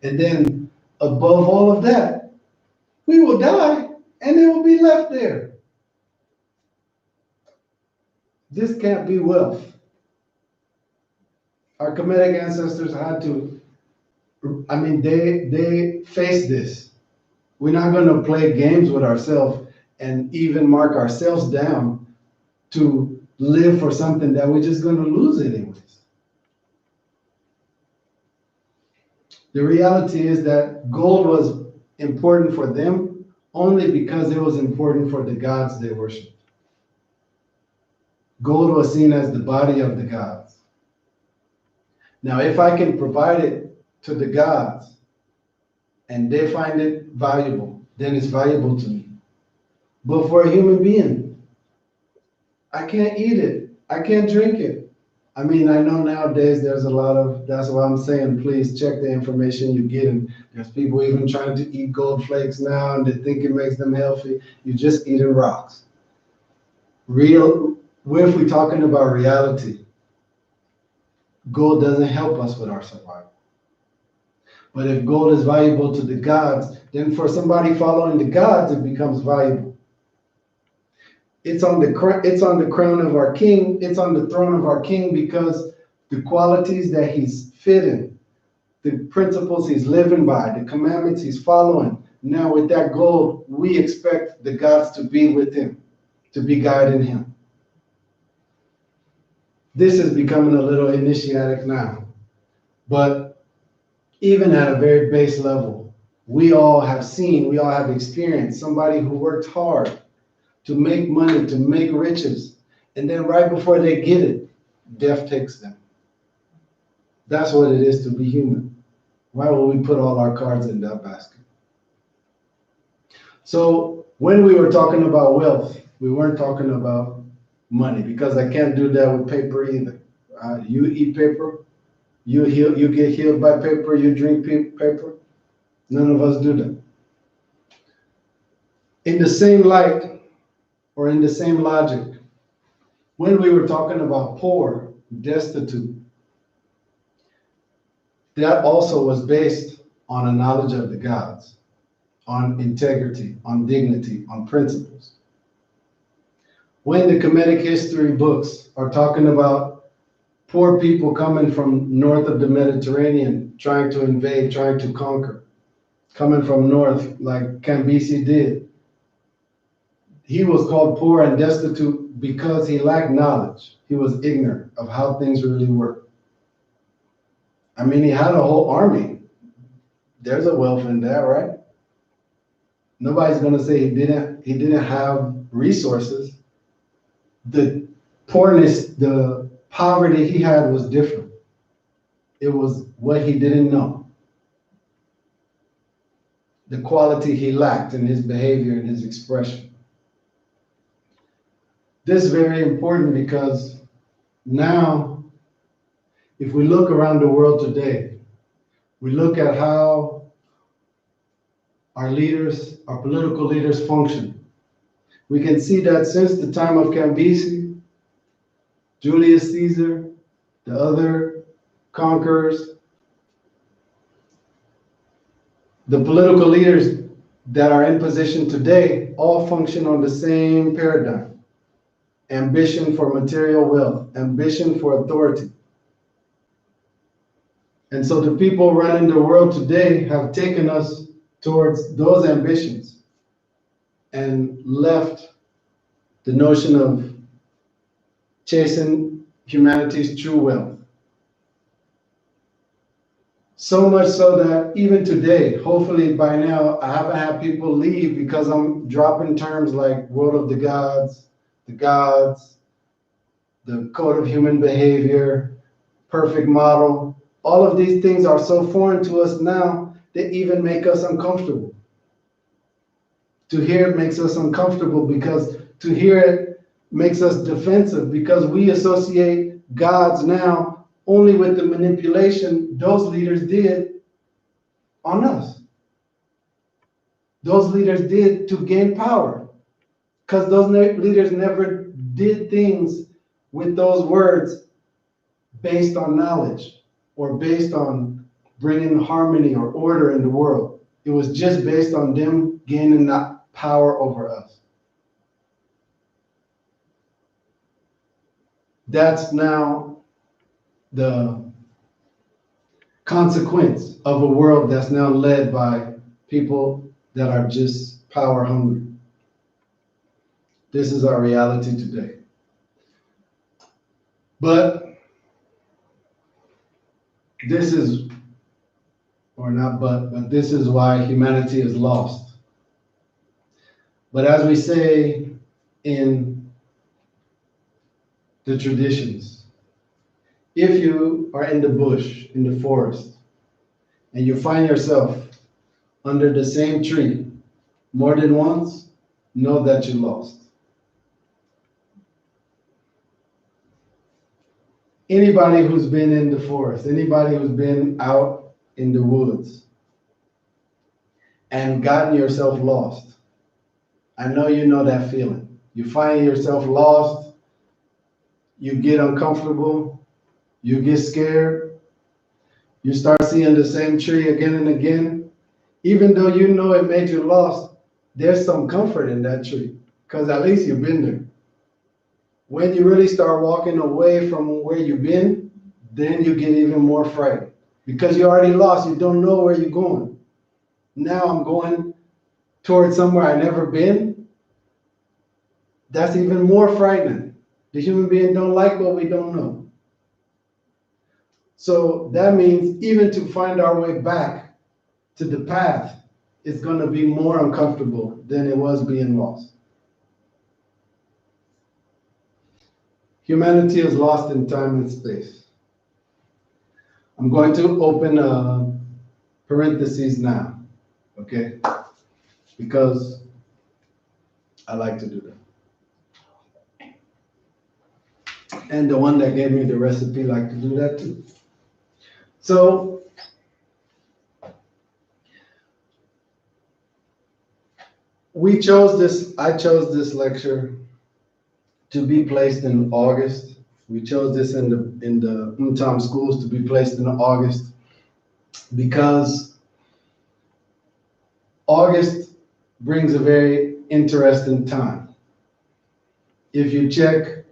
And then above all of that, we will die and it will be left there. This can't be wealth. Our Kemetic ancestors had to, they faced this. We're not going to play games with ourselves and even mark ourselves down to live for something that we're just going to lose anyways. The reality is that gold was important for them only because it was important for the gods they worshiped. Gold was seen as the body of the gods. Now, if I can provide it to the gods and they find it valuable, then it's valuable to me. But for a human being, I can't eat it. I can't drink it. I know nowadays there's a lot of, that's why I'm saying, please check the information you're getting. There's people even trying to eat gold flakes now and they think it makes them healthy. You're just eating rocks. If we're talking about reality, gold doesn't help us with our survival. But if gold is valuable to the gods, then for somebody following the gods, it becomes valuable. It's on the crown of our king. It's on the throne of our king because the qualities that he's fitting, the principles he's living by, the commandments he's following. Now with that gold, we expect the gods to be with him, to be guiding him. This is becoming a little initiatic now. But even at a very base level, we all have experienced somebody who worked hard to make money, to make riches, and then right before they get it, death takes them. That's what it is to be human. Why would we put all our cards in that basket? So when we were talking about wealth, we weren't talking about money, because I can't do that with paper either. You eat paper, you get healed by paper, you drink paper. None of us do that. In the same light, or in the same logic, when we were talking about poor, destitute, that also was based on a knowledge of the gods, on integrity, on dignity, on principles. When the Kemetic history books are talking about poor people coming from north of the Mediterranean, trying to invade, trying to conquer, coming from north like Kambisi did, he was called poor and destitute because he lacked knowledge. He was ignorant of how things really work. He had a whole army. There's a wealth in that, right? Nobody's gonna say he didn't have resources. The poorness, the poverty he had was different. It was what he didn't know. The quality he lacked in his behavior and his expression. This is very important because now If we look around the world today, we look at how our leaders, our political leaders function. We can see that since the time of Cambyses, Julius Caesar, the other conquerors, the political leaders that are in position today all function on the same paradigm. Ambition for material wealth, ambition for authority. And so the people running the world today have taken us towards those ambitions and left the notion of chasing humanity's true wealth. So much so that even today, hopefully by now, I haven't had people leave because I'm dropping terms like world of the gods, the code of human behavior, perfect model. All of these things are so foreign to us now, they even make us uncomfortable. To hear it makes us uncomfortable because to hear it makes us defensive because we associate gods now only with the manipulation those leaders did on us. Those leaders did to gain power because those leaders never did things with those words based on knowledge or based on bringing harmony or order in the world. It was just based on them gaining that power over us. That's now the consequence of a world that's now led by people that are just power hungry. This is our reality today. But this is, or not but this is why humanity is lost. But as we say in the traditions, if you are in the bush, in the forest, and you find yourself under the same tree more than once, know that you lost. Anybody who's been in the forest, anybody who's been out in the woods and gotten yourself lost, I know you know that feeling. You find yourself lost, you get uncomfortable, you get scared, you start seeing the same tree again and again. Even though you know it made you lost, there's some comfort in that tree because at least you've been there. When you really start walking away from where you've been, then you get even more frightened because you're already lost. You don't know where you're going. Now I'm going towards somewhere I've never been. That's even more frightening. The human being don't like what we don't know. So that means even to find our way back to the path, it's going to be more uncomfortable than it was being lost. Humanity is lost in time and space. I'm going to open a parentheses now, okay? Because I like to do that. And the one that gave me the recipe like to do that too. So, I chose this lecture to be placed in August. We chose this in the Meniooh schools to be placed in August because August brings a very interesting time. If you check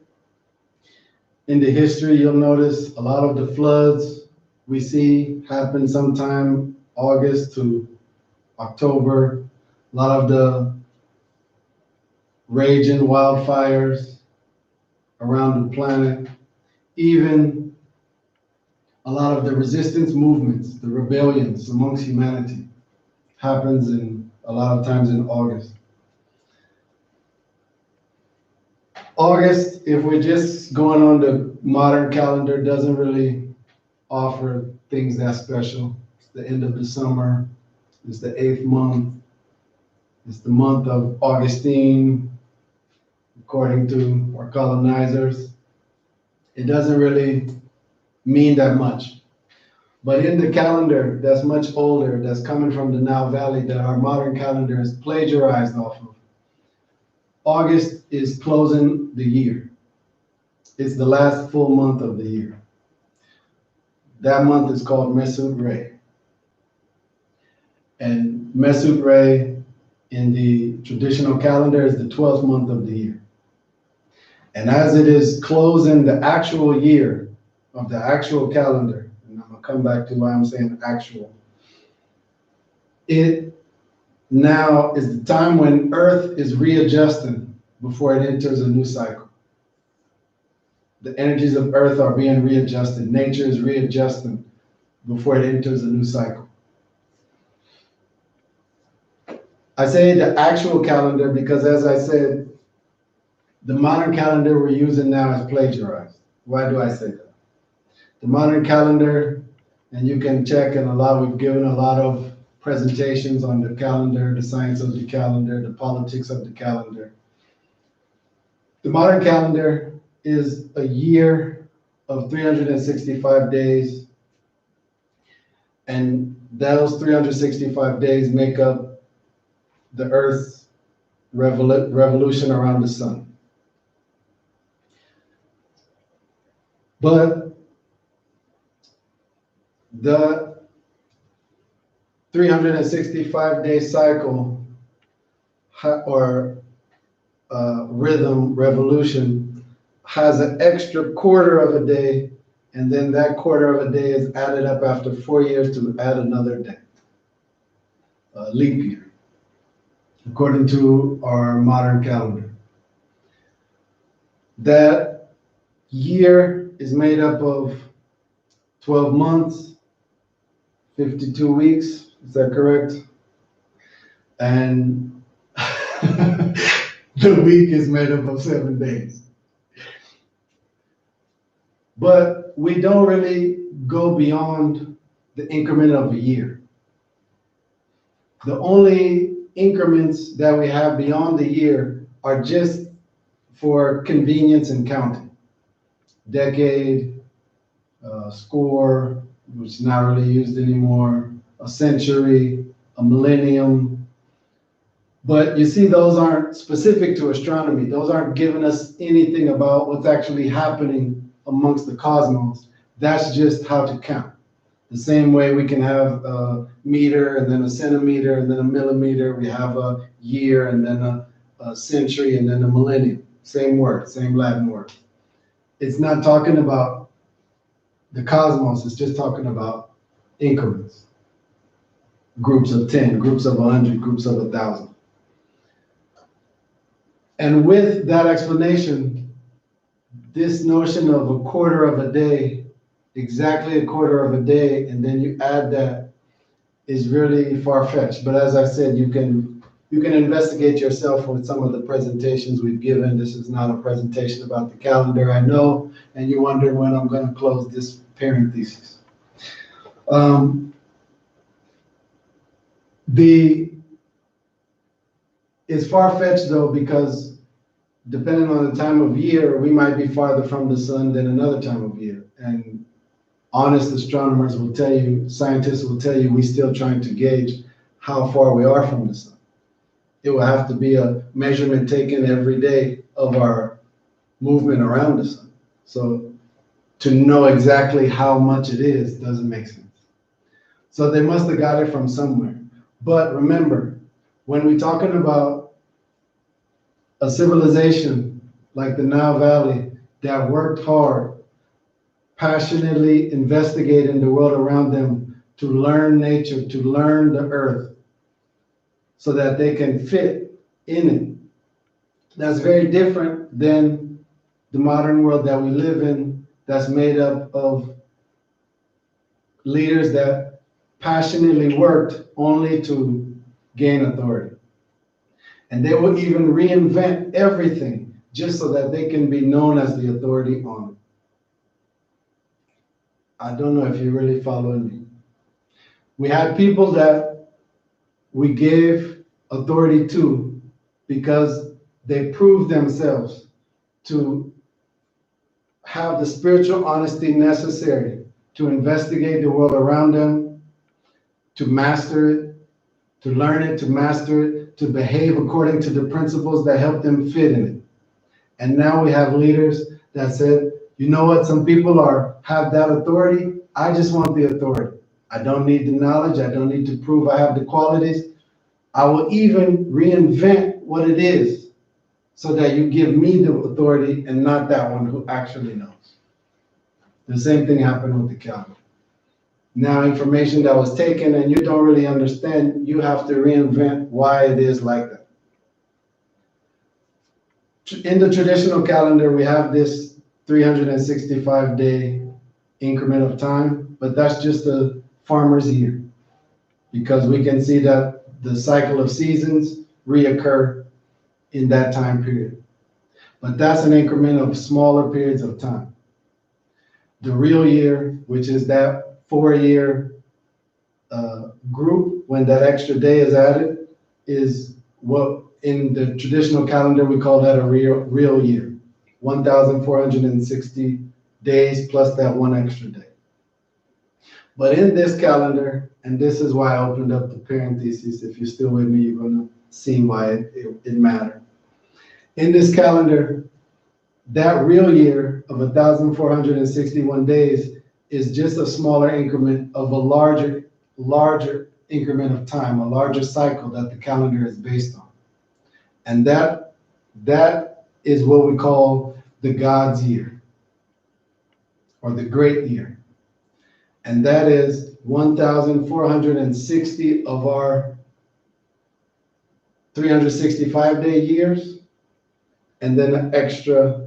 in the history, you'll notice a lot of the floods we see happen sometime August to October. A lot of the raging wildfires around the planet, even a lot of the resistance movements, the rebellions amongst humanity happens in a lot of times in August. August, if we're just going on the modern calendar, doesn't really offer things that special. It's the end of the summer. It's the 8th month. It's the month of Augustine, according to our colonizers. It doesn't really mean that much. But in the calendar that's much older, that's coming from the Nile Valley, that our modern calendar is plagiarized off of, August is closing the year. It's the last full month of the year. That month is called Mesut Re. And Mesut Re in the traditional calendar is the 12th month of the year. And as it is closing the actual year of the actual calendar, and I'm gonna come back to why I'm saying actual, it now is the time when Earth is readjusting before it enters a new cycle. The energies of Earth are being readjusted. Nature is readjusting before it enters a new cycle. I say the actual calendar because, as I said, the modern calendar we're using now is plagiarized. Why do I say that? The modern calendar, and you can check, and we've given a lot of presentations on the calendar, the science of the calendar, the politics of the calendar. The modern calendar is a year of 365 days, and those 365 days make up the Earth's revolution around the sun. But the 365-day cycle or rhythm revolution has an extra quarter of a day, and then that quarter of a day is added up after 4 years to add another day, leap year, according to our modern calendar. That year is made up of 12 months, 52 weeks, is that correct? And the week is made up of 7 days. But we don't really go beyond the increment of a year. The only increments that we have beyond the year are just for convenience and counting. Decade, score, which is not really used anymore, a century, a millennium. But you see, those aren't specific to astronomy. Those aren't giving us anything about what's actually happening amongst the cosmos. That's just how to count. The same way we can have a meter and then a centimeter and then a millimeter. We have a year and then a century and then a millennium. Same word, same Latin word. It's not talking about the cosmos. It's just talking about increments. Groups of 10, groups of 100, groups of 1,000. And with that explanation, this notion of a quarter of a day, exactly a quarter of a day, and then you add that, is really far-fetched. But as I said, you can investigate yourself with some of the presentations we've given. This is not a presentation about the calendar, I know, and you wonder when I'm going to close this parenthesis. It's far-fetched though, because depending on the time of year, we might be farther from the sun than another time of year. And honest astronomers will tell you, scientists will tell you, we're still trying to gauge how far we are from the sun. It will have to be a measurement taken every day of our movement around the sun. So to know exactly how much it is doesn't make sense. So they must have got it from somewhere. But remember, when we're talking about a civilization like the Nile Valley that worked hard, passionately investigating the world around them to learn nature, to learn the earth, so that they can fit in it. That's very different than the modern world that we live in, that's made up of leaders that passionately worked only to gain authority. And they will even reinvent everything just so that they can be known as the authority on it. I don't know if you're really following me. We had people that we gave authority to because they proved themselves to have the spiritual honesty necessary to investigate the world around them, to master it, to learn it, to master it, to behave according to the principles that help them fit in it. And now we have leaders that said, you know what, some people have that authority. I just want the authority. I don't need the knowledge. I don't need to prove I have the qualities. I will even reinvent what it is so that you give me the authority and not that one who actually knows. The same thing happened with the calendar. Now information that was taken and you don't really understand, you have to reinvent why it is like that. In the traditional calendar, we have this 365-day increment of time, but that's just a farmer's year, because we can see that the cycle of seasons reoccur in that time period. But that's an increment of smaller periods of time. The real year, which is that 4-year group, when that extra day is added, is what in the traditional calendar we call that a real year. 1,460 days plus that one extra day. But in this calendar, and this is why I opened up the parentheses, if you're still with me, you're going to see why it mattered. In this calendar, that real year of 1,461 days is just a smaller increment of a larger increment of time, a larger cycle that the calendar is based on. And that is what we call the God's year, or the great year. And that is 1,460 of our 365-day years, and then an extra,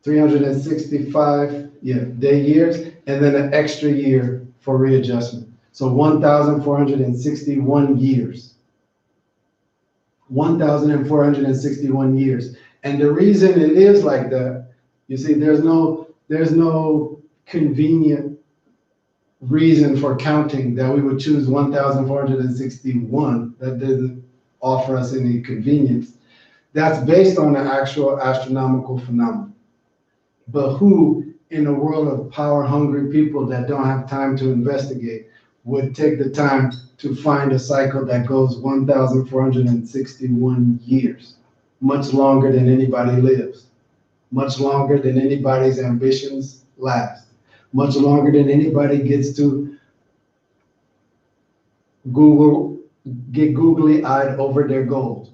365 day years, and then an extra year for readjustment. So 1,461 years. 1,461 years. And the reason it is like that, you see, there's no convenient reason for counting that we would choose 1,461. That doesn't offer us any convenience. That's based on an actual astronomical phenomenon. But who, in a world of power-hungry people that don't have time to investigate, would take the time to find a cycle that goes 1,461 years, much longer than anybody lives, much longer than anybody's ambitions last, much longer than anybody gets to get googly-eyed over their goals.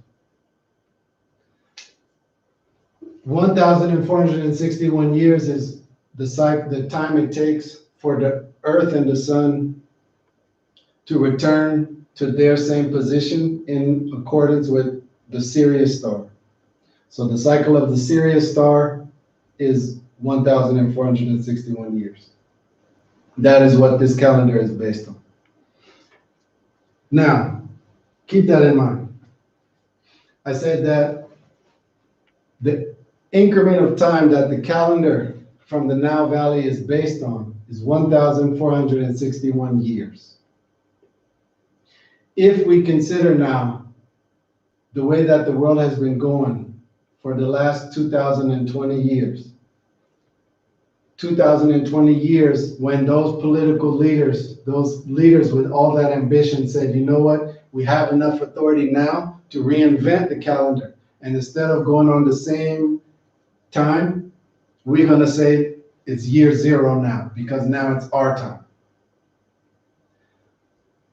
1,461 years is the time it takes for the Earth and the Sun to return to their same position in accordance with the Sirius star. So the cycle of the Sirius star is 1,461 years. That is what this calendar is based on. Now, keep that in mind. I said that the increment of time that the calendar from the Nile Valley is based on is 1,461 years. If we consider now the way that the world has been going for the last 2,020 years, 2,020 years when those political leaders, those leaders with all that ambition said, you know what, we have enough authority now to reinvent the calendar. And instead of going on the same time, we're going to say it's year 0 now, because now it's our time.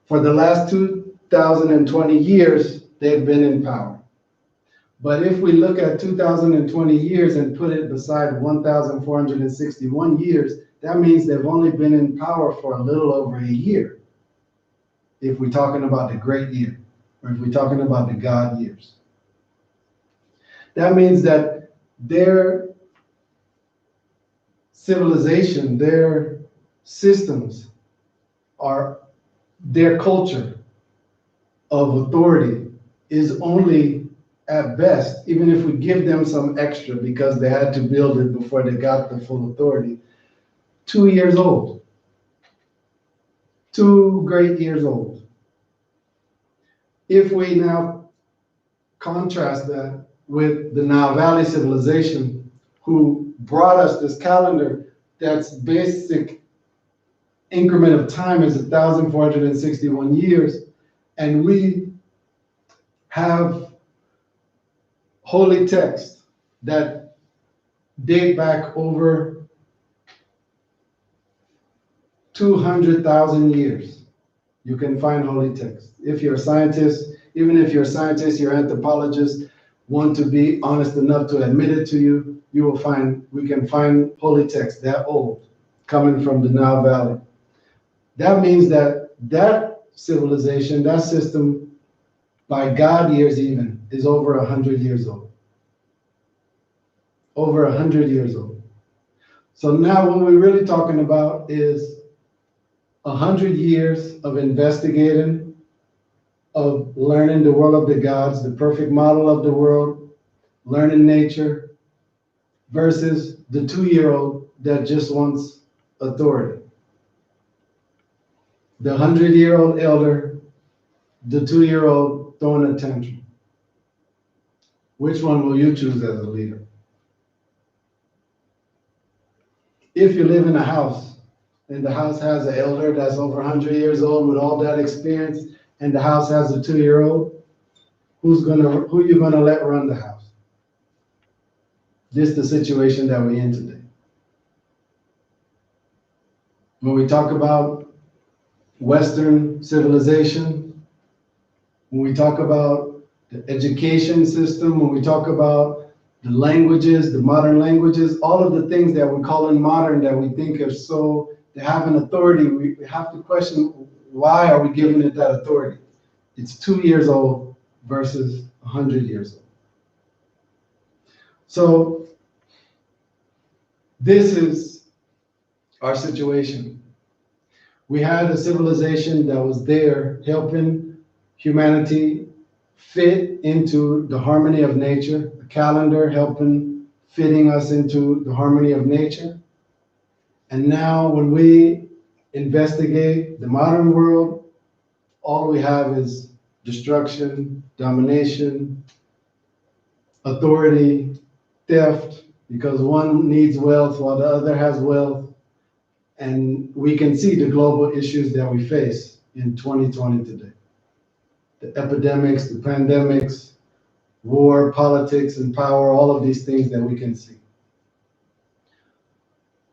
For the last 2,020 years, they've been in power. But if we look at 2,020 years and put it beside 1,461 years, that means they've only been in power for a little over a year, if we're talking about the great year, or if we're talking about the God years. That means that their civilization, their systems, their culture of authority is only, at best, even if we give them some extra because they had to build it before they got the full authority, 2 years old. 2 great years old. If we now contrast that with the Nile Valley civilization, who brought us this calendar that's basic increment of time is 1,461 years, and we have holy texts that date back over 200,000 years. You can find holy texts. If you're a scientist, even if you're a scientist, you're an anthropologist, want to be honest enough to admit it to you, we can find holy texts that old coming from the Nile Valley. That means that that civilization, that system, by God years even, is over 100 years old. Over 100 years old. So now what we're really talking about is 100 years of investigating, of learning the world of the gods, the perfect model of the world, learning nature, versus the 2-year-old that just wants authority. The 100-year-old elder, the 2-year-old throwing a tantrum. Which one will you choose as a leader? If you live in a house and the house has an elder that's over 100 years old with all that experience, and the house has a 2-year-old, who you gonna let run the house? This is the situation that we're in today. When we talk about Western civilization, when we talk about the education system, when we talk about the languages, the modern languages, all of the things that we call in modern that we think are so, they have an authority, we have to question, why are we giving it that authority? It's 2 years old versus 100 years old. So this is our situation. We had a civilization that was there helping humanity fit into the harmony of nature, a calendar helping fitting us into the harmony of nature. And now when we investigate the modern world, all we have is destruction, domination, authority, theft, because one needs wealth while the other has wealth. And we can see the global issues that we face in 2020 today. The epidemics, the pandemics, war, politics, and power, all of these things that we can see.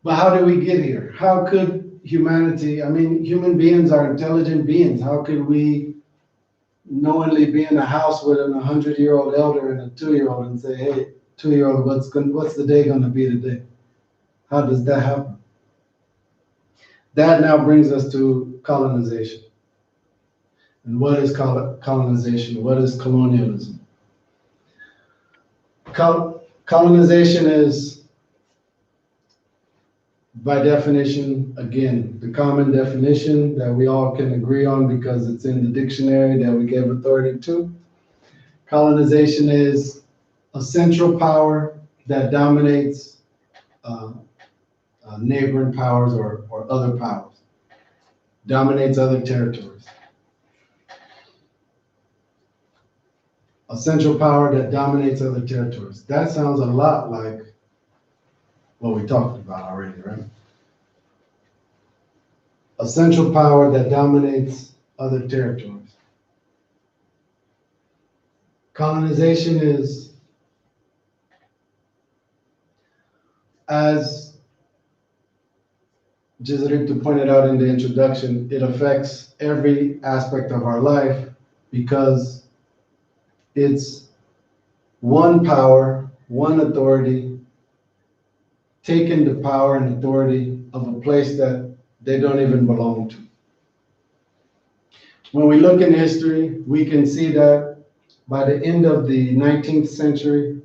But how did we get here? How could humanity, human beings are intelligent beings. How could we knowingly be in a house with an 100-year-old elder and a 2-year-old and say, hey, 2-year-old, what's the day gonna be today? How does that happen? That now brings us to colonization. And what is colonization? What is colonialism? Colonization is, by definition, again, the common definition that we all can agree on because it's in the dictionary that we gave authority to. Colonization is a central power that dominates neighboring powers or other powers, dominates other territories. A central power that dominates other territories. That sounds a lot like what we talked about already, right? A central power that dominates other territories. Colonization is, as Jizarito pointed out in the introduction, it affects every aspect of our life because it's one power, one authority, taking the power and authority of a place that they don't even belong to. When we look in history, we can see that by the end of the 19th century,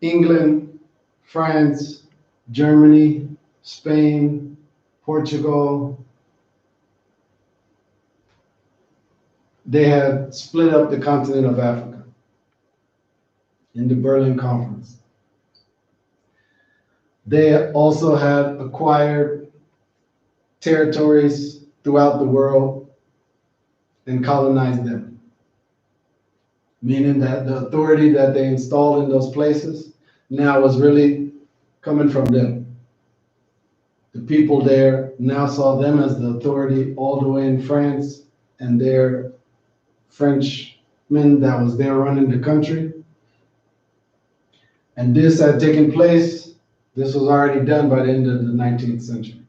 England, France, Germany, Spain, Portugal, they had split up the continent of Africa in the Berlin Conference. They also had acquired territories throughout the world and colonized them, meaning that the authority that they installed in those places now was really coming from them. The people there now saw them as the authority all the way in France, and their Frenchmen that was there running the country. And this had taken place, this was already done by the end of the 19th century.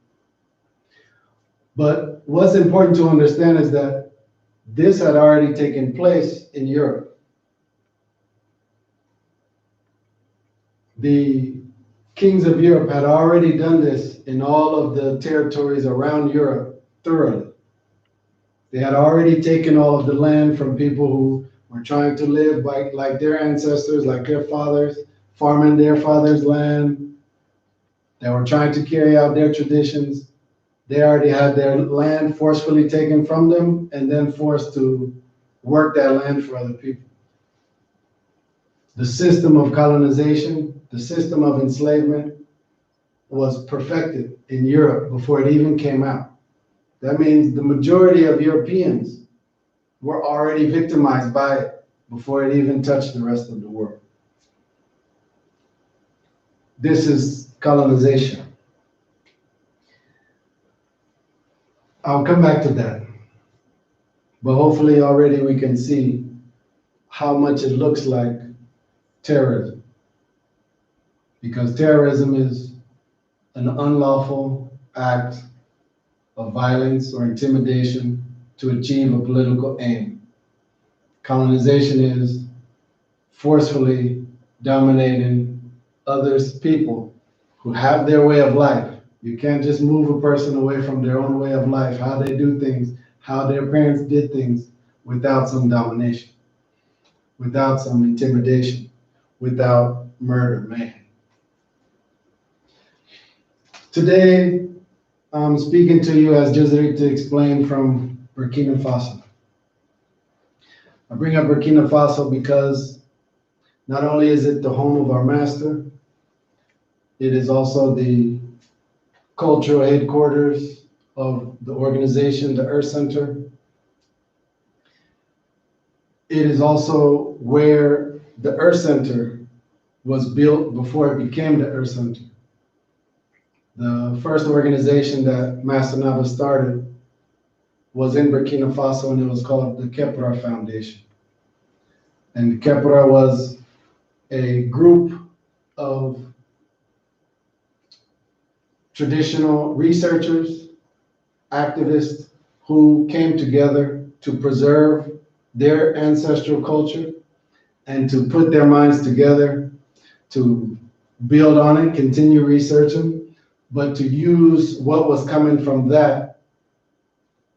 But what's important to understand is that this had already taken place in Europe. The kings of Europe had already done this in all of the territories around Europe thoroughly. They had already taken all of the land from people who were trying to live like their ancestors, like their fathers, farming their father's land. They were trying to carry out their traditions. They already had their land forcefully taken from them and then forced to work that land for other people. The system of colonization, the system of enslavement was perfected in Europe before it even came out. That means the majority of Europeans were already victimized by it before it even touched the rest of the world. This is colonization. I'll come back to that. But hopefully already we can see how much it looks like terrorism. Because terrorism is an unlawful act of violence or intimidation to achieve a political aim. Colonization is forcefully dominating others' people who have their way of life. You can't just move a person away from their own way of life, how they do things, how their parents did things, without some domination, without some intimidation, without murder, mayhem. Today, I'm speaking to you, as Jesuit explained, from Burkina Faso. I bring up Burkina Faso because not only is it the home of our master, it is also the cultural headquarters of the organization, the Earth Center. It is also where the Earth Center was built before it became the Earth Center. The first organization that Master Naba started was in Burkina Faso, and it was called the Kepra Foundation. And the Kepra was a group of traditional researchers, activists who came together to preserve their ancestral culture and to put their minds together to build on it, continue researching, but to use what was coming from that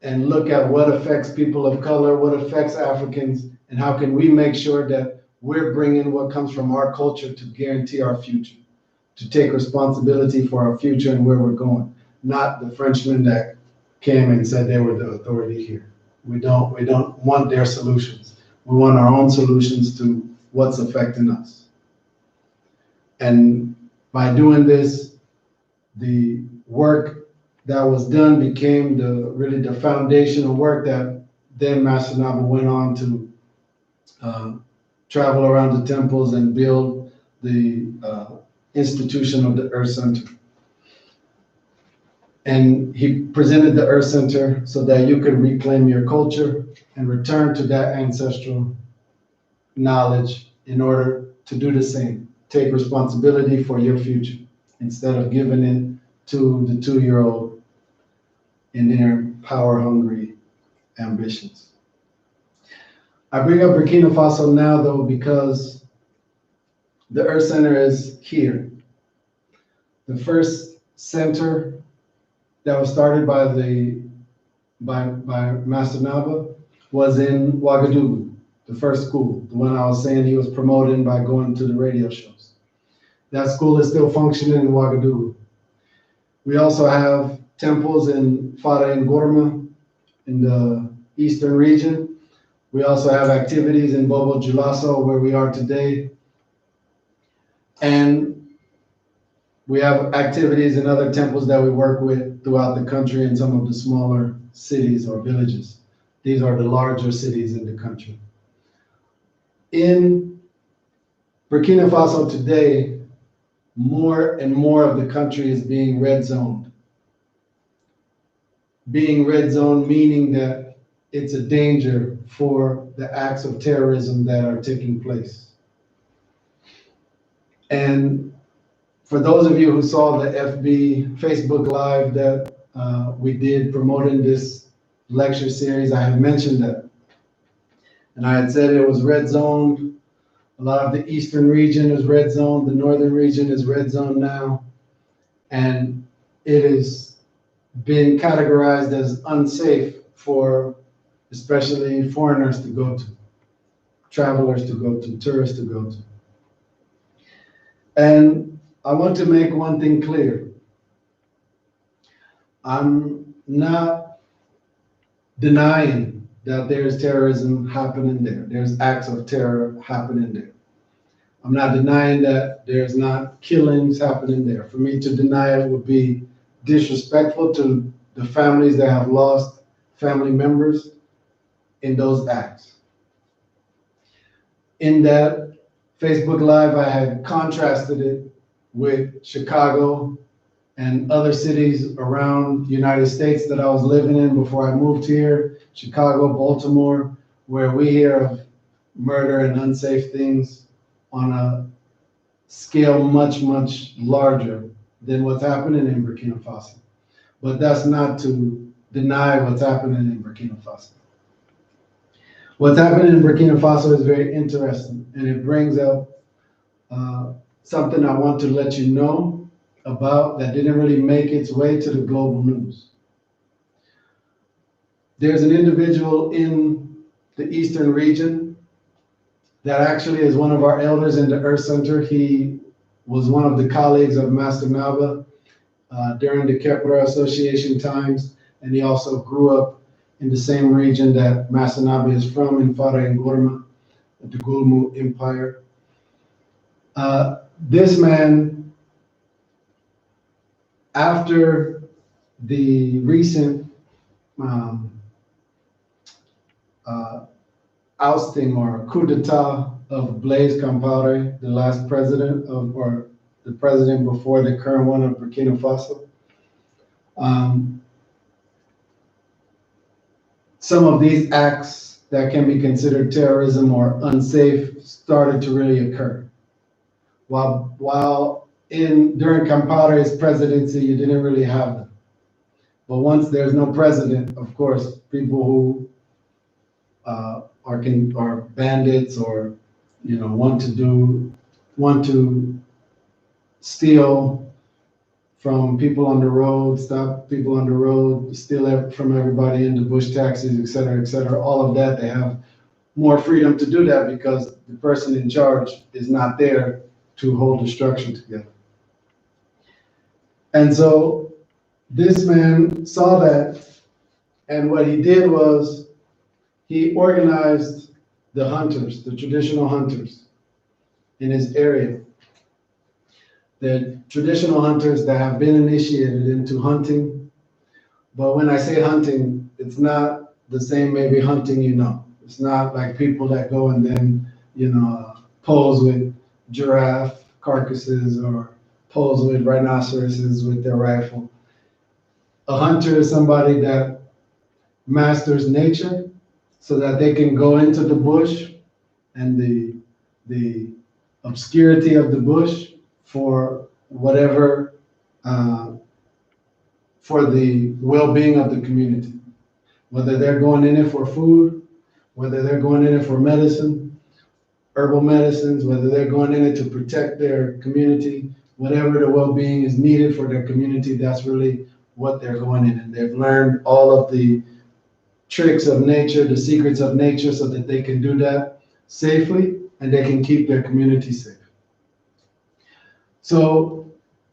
and look at what affects people of color, what affects Africans, and how can we make sure that we're bringing what comes from our culture to guarantee our future, to take responsibility for our future and where we're going, not the Frenchmen that came and said they were the authority here. We don't want their solutions. We want our own solutions to what's affecting us. And by doing this, the work that was done became really the foundational work that then Master Naba went on to travel around the temples and build the institution of the Earth Center. And he presented the Earth Center so that you could reclaim your culture and return to that ancestral knowledge in order to do the same. Take responsibility for your future instead of giving it to the 2-year-old in their power-hungry ambitions. I bring up Burkina Faso now, though, because the Earth Center is here. The first center that was started by Master Naba was in Ouagadougou, the first school, the one I was saying he was promoting by going to the radio shows. That school is still functioning in Ouagadougou. We also have temples in Fara and Gorma in the eastern region. We also have activities in Bobo Dioulasso, where we are today. And we have activities in other temples that we work with throughout the country in some of the smaller cities or villages. These are the larger cities in the country. In Burkina Faso today, more and more of the country is being red zoned. Being red zoned meaning that it's a danger for the acts of terrorism that are taking place. And for those of you who saw the FB Facebook Live that we did promoting this lecture series, I had mentioned that. And I had said it was red zoned. A lot of the eastern region is red zoned. The northern region is red zoned now. And it has been categorized as unsafe for especially foreigners to go to, travelers to go to, tourists to go to. And I want to make one thing clear. I'm not denying that there's terrorism happening there. There's acts of terror happening there. I'm not denying that there's not killings happening there. For me to deny it would be disrespectful to the families that have lost family members in those acts. In that Facebook Live, I had contrasted it with Chicago and other cities around the United States that I was living in before I moved here, Chicago, Baltimore, where we hear of murder and unsafe things on a scale much, much larger than what's happening in Burkina Faso. But that's not to deny what's happening in Burkina Faso. What's happening in Burkina Faso is very interesting, and it brings up something I want to let you know about that didn't really make its way to the global news. There's an individual in the eastern region that actually is one of our elders in the Earth Center. He was one of the colleagues of Master Naba during the Kepler Association times, and he also grew up in the same region that Master Naba is from, in Fara and Gorma, the Gulmu Empire. This man, after the recent ousting or coup d'etat of Blaise Compaoré, the last president or the president before the current one of Burkina Faso, some of these acts that can be considered terrorism or unsafe started to really occur. While during Compaoré's presidency, you didn't really have them. But once there's no president, of course, people who are bandits or want to steal from people on the road, stop people on the road, steal from everybody in the bush taxis, et cetera, all of that, they have more freedom to do that because the person in charge is not there to hold the structure together. And so this man saw that, and what he did was he organized the hunters, the traditional hunters in his area. The traditional hunters that have been initiated into hunting. But when I say hunting, it's not the same maybe hunting It's not like people that go and then, pose with giraffe carcasses or pose with rhinoceroses with their rifle. A hunter is somebody that masters nature so that they can go into the bush and the obscurity of the bush for whatever, for the well-being of the community. Whether they're going in it for food, whether they're going in it for medicine, herbal medicines, whether they're going in it to protect their community, whatever the well-being is needed for their community, that's really what they're going in. And they've learned all of the tricks of nature, the secrets of nature, so that they can do that safely and they can keep their community safe. So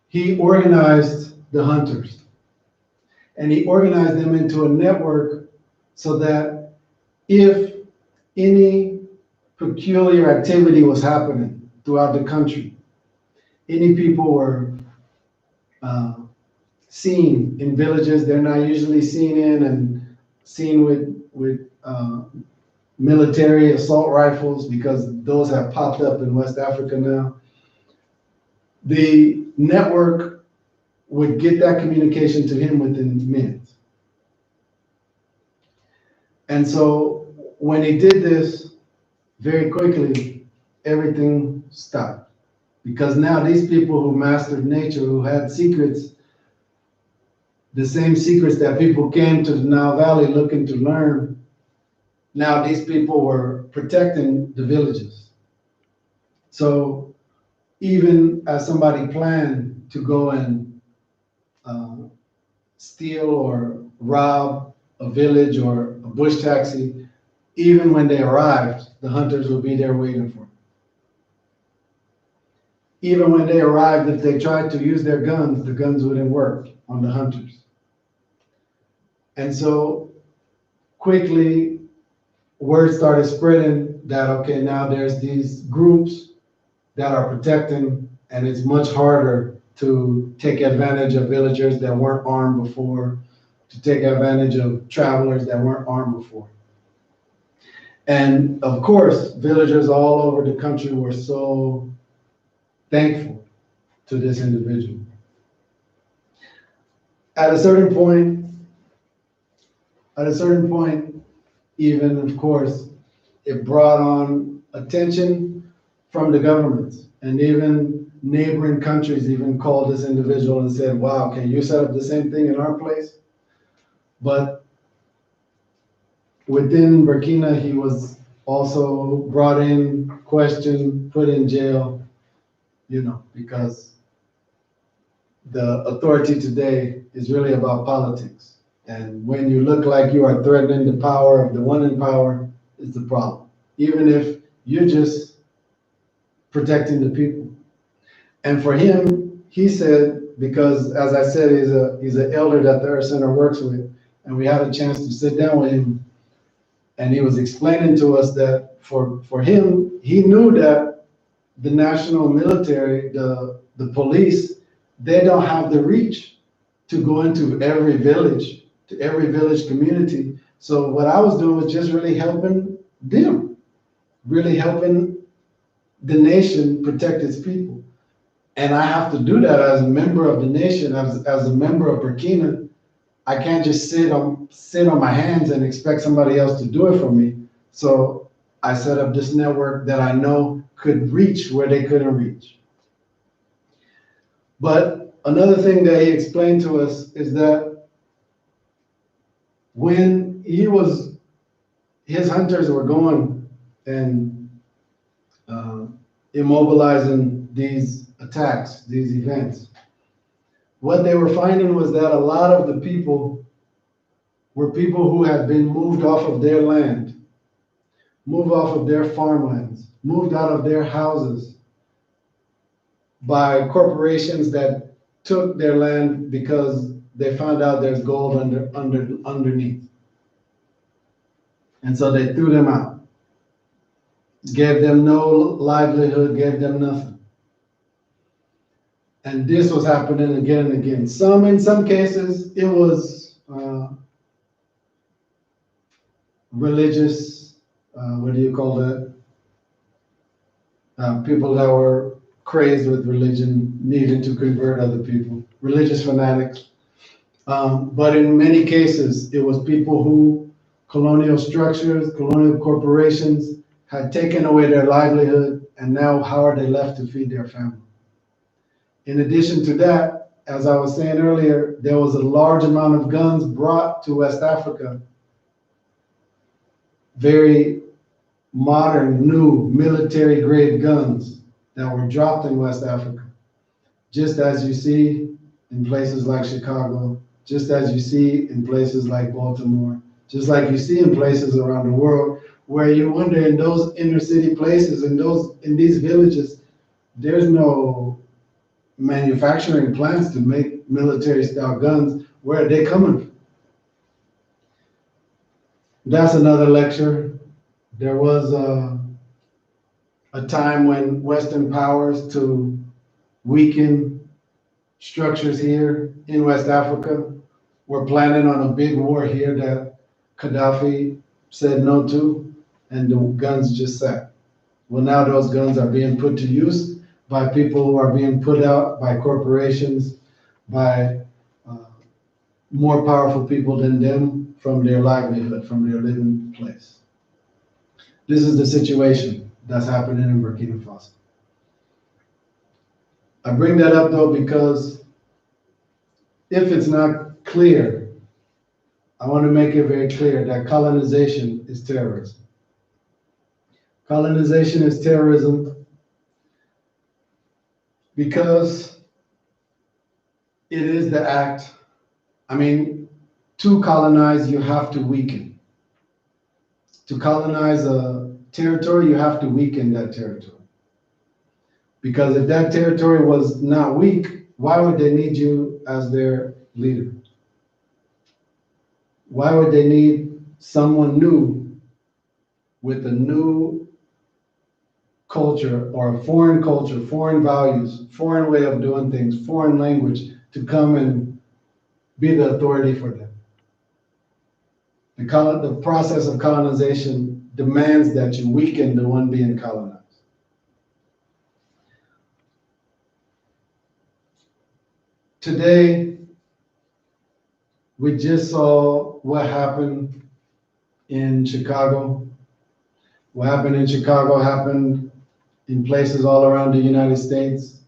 he organized the hunters, and he organized them into a network so that if any peculiar activity was happening throughout the country, any people were seen in villages they're not usually seen in, and seen with military assault rifles, because those have popped up in West Africa now. the network would get that communication to him within minutes. And so when he did this, very quickly, everything stopped. Because now these people who mastered nature, who had secrets, the same secrets that people came to the Nile Valley looking to learn, now these people were protecting the villages. So even as somebody planned to go and steal or rob a village or a bush taxi, even when they arrived, the hunters would be there waiting for them. Even when they arrived, if they tried to use their guns, the guns wouldn't work on the hunters. And so quickly, word started spreading that, okay, now there's these groups that are protecting, and it's much harder to take advantage of villagers that weren't armed before, to take advantage of travelers that weren't armed before. And of course, villagers all over the country were so thankful to this individual. At a certain point, even of course, it brought on attention from the governments, and even neighboring countries even called this individual and said, wow, can you set up the same thing in our place? But within Burkina, he was also brought in, questioned, put in jail, because the authority today is really about politics. And when you look like you are threatening the power of the one in power, is the problem. Even if you're just protecting the people. And for him, he said, because as I said, he's an elder that the Earth Center works with, and we had a chance to sit down with him, and he was explaining to us that for him, he knew that the national military, the police, they don't have the reach to go into every village, to every village community. So what I was doing was just really helping them, really helping the nation protect its people. And I have to do that as a member of the nation, as a member of Burkina. I can't just sit on my hands and expect somebody else to do it for me. So I set up this network that I know could reach where they couldn't reach. But another thing that he explained to us is that when his hunters were going and immobilizing these attacks, these events, what they were finding was that a lot of the people were people who had been moved off of their land, moved off of their farmlands, moved out of their houses by corporations that took their land because they found out there's gold underneath. And so they threw them out, gave them no livelihood, gave them nothing. And this was happening again and again. In some cases, it was religious, what do you call that? People that were crazed with religion, needed to convert other people, religious fanatics. But in many cases, it was people who colonial structures, colonial corporations had taken away their livelihood, and now how are they left to feed their family? In addition to that, as I was saying earlier, there was a large amount of guns brought to West Africa, very modern, new military-grade guns that were dropped in West Africa, just as you see in places like Chicago, just as you see in places like Baltimore, just like you see in places around the world, where you wonder in those inner city places, in these villages, there's no manufacturing plants to make military-style guns. Where are they coming from? That's another lecture. There was a time when Western powers, to weaken structures here in West Africa, were planning on a big war here that Gaddafi said no to, and the guns just sat. Well, now those guns are being put to use by people who are being put out by corporations, by more powerful people than them from their livelihood, from their living place. This is the situation that's happening in Burkina Faso. I bring that up though because if it's not clear, I want to make it very clear that colonization is terrorism. Colonization is terrorism because it is the act. I mean, to colonize, you have to weaken. To colonize a territory, you have to weaken that territory. Because if that territory was not weak, why would they need you as their leader? Why would they need someone new with a new culture or a foreign culture, foreign values, foreign way of doing things, foreign language to come and be the authority for them? The process of colonization demands that you weaken the one being colonized. Today, we just saw what happened in Chicago. What happened in Chicago happened in places all around the United States.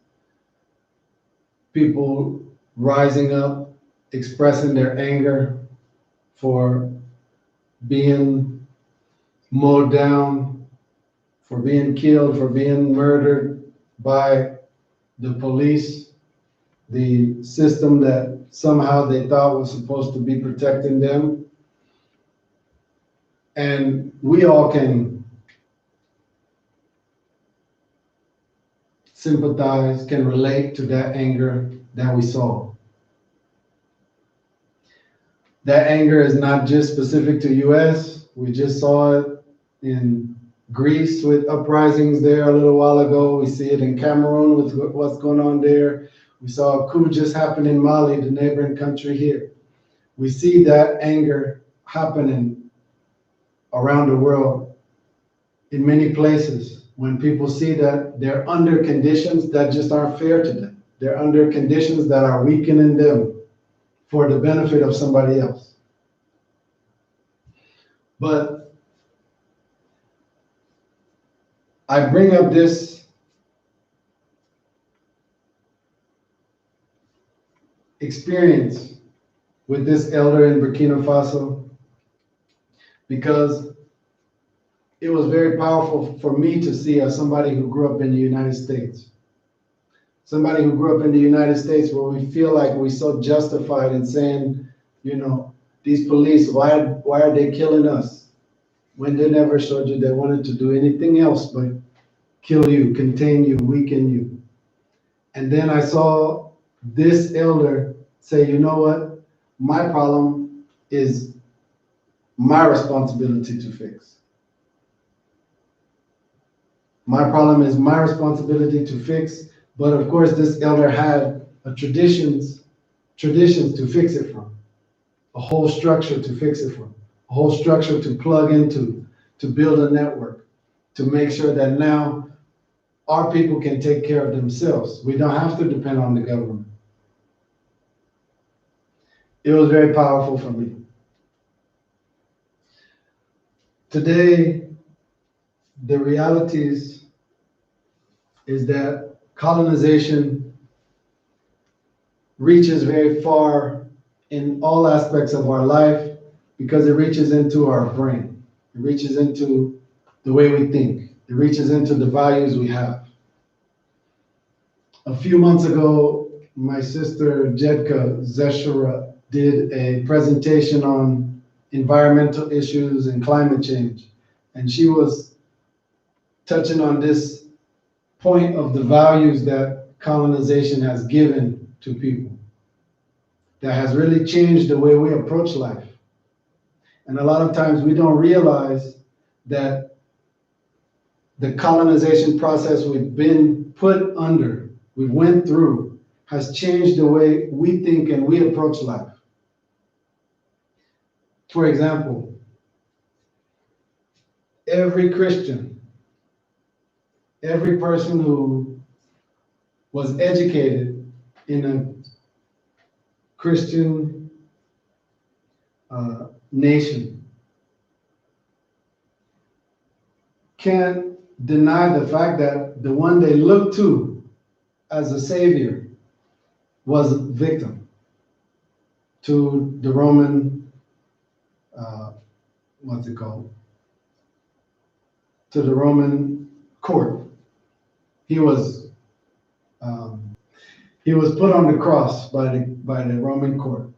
People rising up, expressing their anger for being mowed down, for being killed, for being murdered by the police, the system that somehow they thought was supposed to be protecting them. And we all can sympathize, can relate to that anger that we saw. That anger is not just specific to US. We just saw it in Greece with uprisings there a little while ago. We see it in Cameroon with what's going on there. We saw a coup just happen in Mali, the neighboring country here. We see that anger happening around the world in many places when people see that they're under conditions that just aren't fair to them. They're under conditions that are weakening them for the benefit of somebody else. But I bring up this experience with this elder in Burkina Faso because it was very powerful for me to see as somebody who grew up in the United States. Somebody who grew up in the United States where we feel like we're so justified in saying, you know, these police, why are they killing us? When they never showed you they wanted to do anything else but kill you, contain you, weaken you. And then I saw this elder say, you know what? My problem is my responsibility to fix. My problem is my responsibility to fix. But of course, this elder had traditions to fix it from, a whole structure to fix it from, a whole structure to plug into, to build a network, to make sure that now our people can take care of themselves. We don't have to depend on the government. It was very powerful for me. Today, the realities is that colonization reaches very far in all aspects of our life because it reaches into our brain. It reaches into the way we think. It reaches into the values we have. A few months ago, my sister Jedka Zeshura did a presentation on environmental issues and climate change. And she was touching on this point of the values that colonization has given to people, that has really changed the way we approach life. And a lot of times we don't realize that the colonization process we've been put under, we went through, has changed the way we think and we approach life. For example, every Christian, every person who was educated in a Christian nation can't deny the fact that the one they looked to as a savior was a victim to the Roman, what's it called? To the Roman court. He was put on the cross by the Roman court.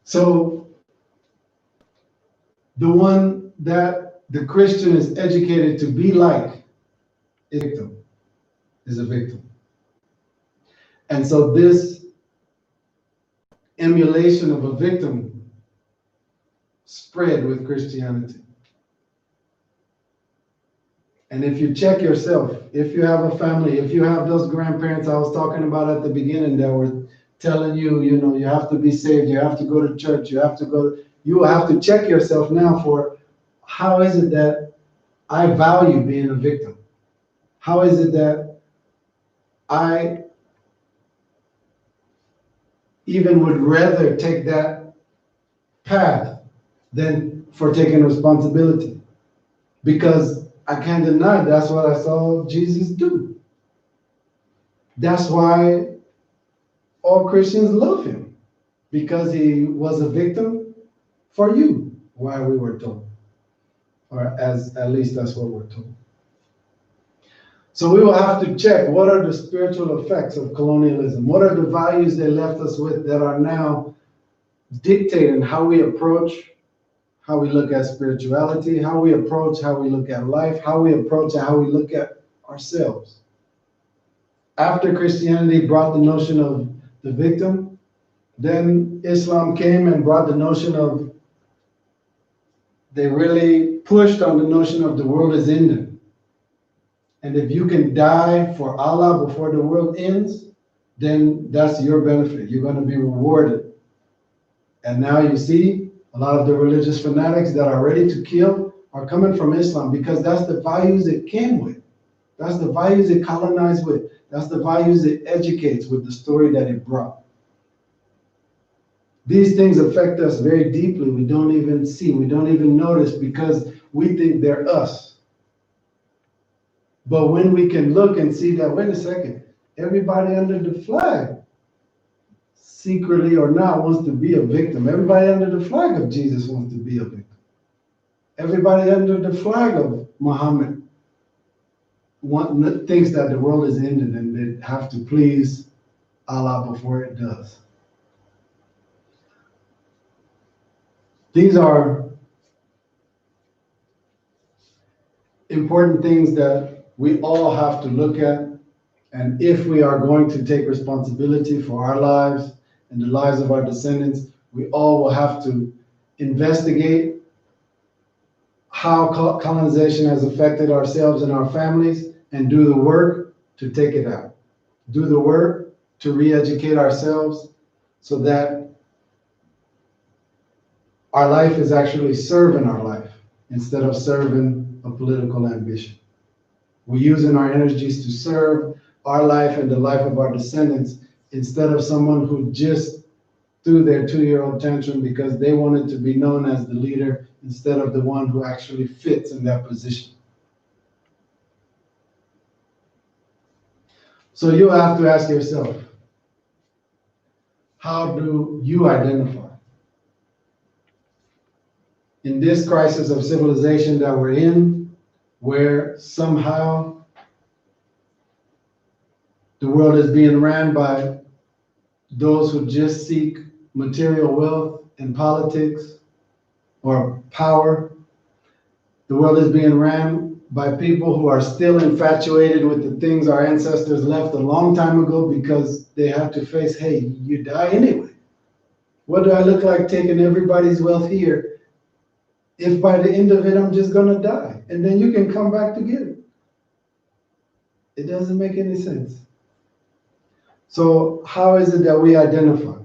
So the one that the Christian is educated to be like is a victim. And so this emulation of a victim spread with Christianity. And if you check yourself, if you have a family, if you have those grandparents I was talking about at the beginning that were telling you, you have to be saved, you have to go to church, you have to check yourself now for how is it that I value being a victim? How is it that I even would rather take that path than for taking responsibility? Because I can't deny that's what I saw Jesus do. That's why all Christians love him, because he was a victim for you, why we were told. Or at least that's what we're told. So we will have to check what are the spiritual effects of colonialism? What are the values they left us with that are now dictating how we approach, how we look at spirituality, how we approach, how we look at life, how we approach and how we look at ourselves. After Christianity brought the notion of the victim, then Islam came and brought the notion of, they really pushed on the notion of the world is ending. And if you can die for Allah before the world ends, then that's your benefit. You're going to be rewarded. And now you see a lot of the religious fanatics that are ready to kill are coming from Islam, because that's the values it came with. That's the values it colonized with. That's the values it educates with the story that it brought. These things affect us very deeply. We don't even see, we don't even notice, because we think they're us. But when we can look and see that, wait a second, everybody under the flag, secretly or not, wants to be a victim. Everybody under the flag of Jesus wants to be a victim. Everybody under the flag of Muhammad thinks that the world is ended and they have to please Allah before it does. These are important things that we all have to look at. And if we are going to take responsibility for our lives and the lives of our descendants, we all will have to investigate how colonization has affected ourselves and our families, and do the work to take it out. Do the work to re-educate ourselves so that our life is actually serving our life instead of serving a political ambition. We're using our energies to serve our life and the life of our descendants, instead of someone who just threw their 2-year-old tantrum because they wanted to be known as the leader instead of the one who actually fits in that position. So you have to ask yourself, how do you identify? In this crisis of civilization that we're in, where somehow the world is being ran by those who just seek material wealth and politics or power. The world is being ran by people who are still infatuated with the things our ancestors left a long time ago, because they have to face, hey, you die anyway. What do I look like taking everybody's wealth here if by the end of it I'm just gonna die and then you can come back to get it? It doesn't make any sense. So how is it that we identify?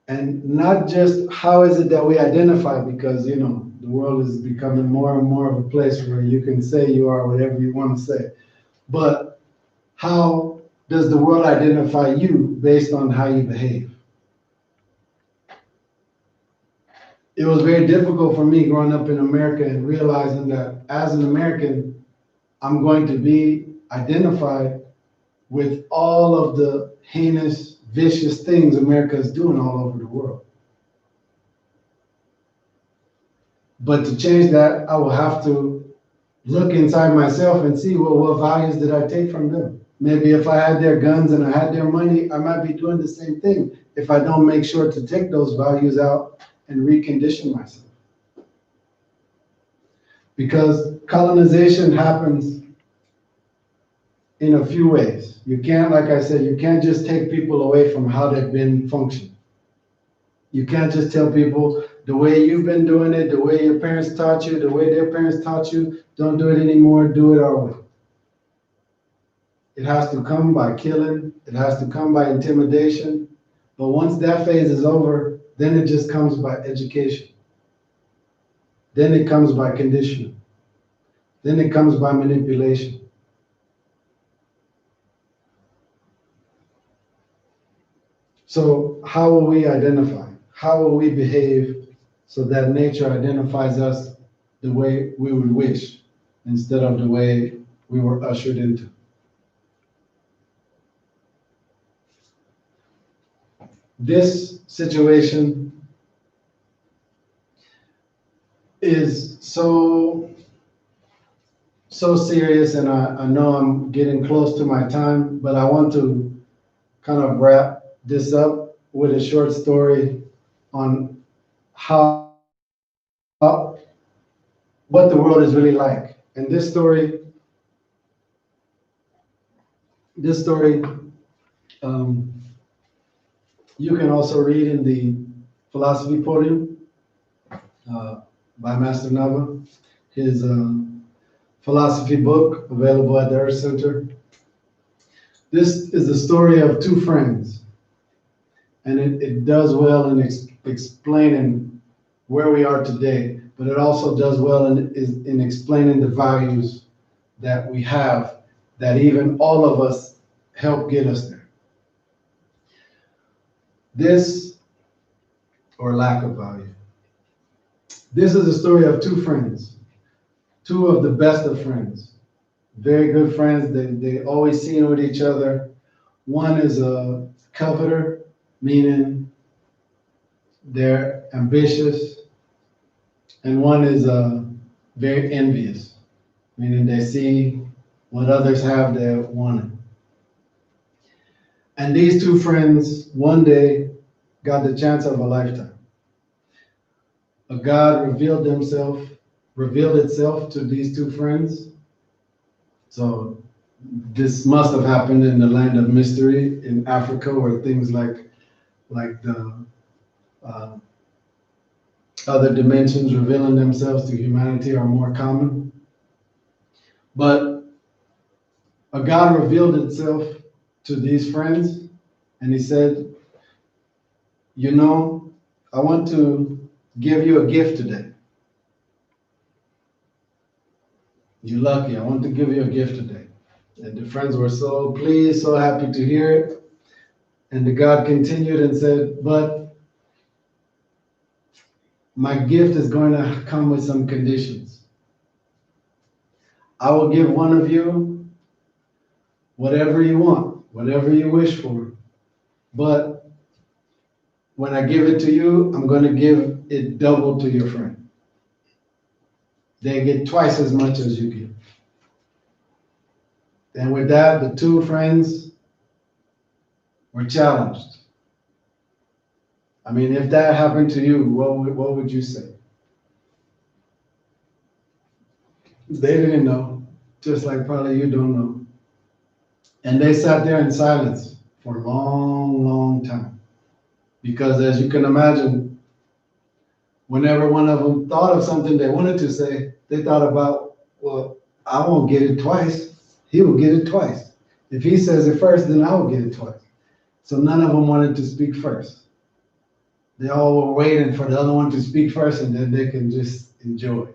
And not just how is it that we identify, because, the world is becoming more and more of a place where you can say you are whatever you want to say. But How does the world identify you based on how you behave? It was very difficult for me growing up in America and realizing that as an American, I'm going to be identified with all of the heinous, vicious things America is doing all over the world. But to change that, I will have to look inside myself and see, well, what values did I take from them? Maybe if I had their guns and I had their money, I might be doing the same thing if I don't make sure to take those values out and recondition myself. Because colonization happens in a few ways. You can't, like I said, you can't just take people away from how they've been functioning. You can't just tell people the way you've been doing it, the way your parents taught you, the way their parents taught you, don't do it anymore, do it our way. It has to come by killing, it has to come by intimidation. But once that phase is over, then it just comes by education. Then it comes by conditioning. Then it comes by manipulation. So how will we identify? How will we behave so that nature identifies us the way we would wish instead of the way we were ushered into? This situation is so serious, and I know I'm getting close to my time, but I want to kind of wrap this up with a short story on how what the world is really like. And this story you can also read in the philosophy podium by Master Nava, his philosophy book available at the Earth Center. This is the story of two friends, and it does well in explaining where we are today, but it also does well in explaining the values that we have, that even all of us help get us there. This, or lack of value. This is the story of two friends, two of the best of friends, very good friends. They always seen with each other. One is a coveter, meaning they're ambitious, and one is very envious, meaning they see what others have, they want it. And these two friends one day got the chance of a lifetime. A God revealed itself to these two friends. So this must have happened in the land of mystery in Africa, where things like the other dimensions revealing themselves to humanity are more common. But a God revealed itself to these friends, and he said, you know, I want to give you a gift today. You're lucky, I want to give you a gift today. And the friends were so pleased, so happy to hear it. And the God continued and said, but my gift is going to come with some conditions. I will give one of you whatever you want, whatever you wish for. But when I give it to you, I'm going to give it double to your friend. They get twice as much as you give. And with that, the two friends were challenged. I mean, if that happened to you, what would you say? They didn't know, just like probably you don't know. And they sat there in silence for a long, long time. Because as you can imagine, whenever one of them thought of something they wanted to say, they thought about, well, I won't get it twice. He will get it twice. If he says it first, then I will get it twice. So none of them wanted to speak first. They all were waiting for the other one to speak first, and then they can just enjoy.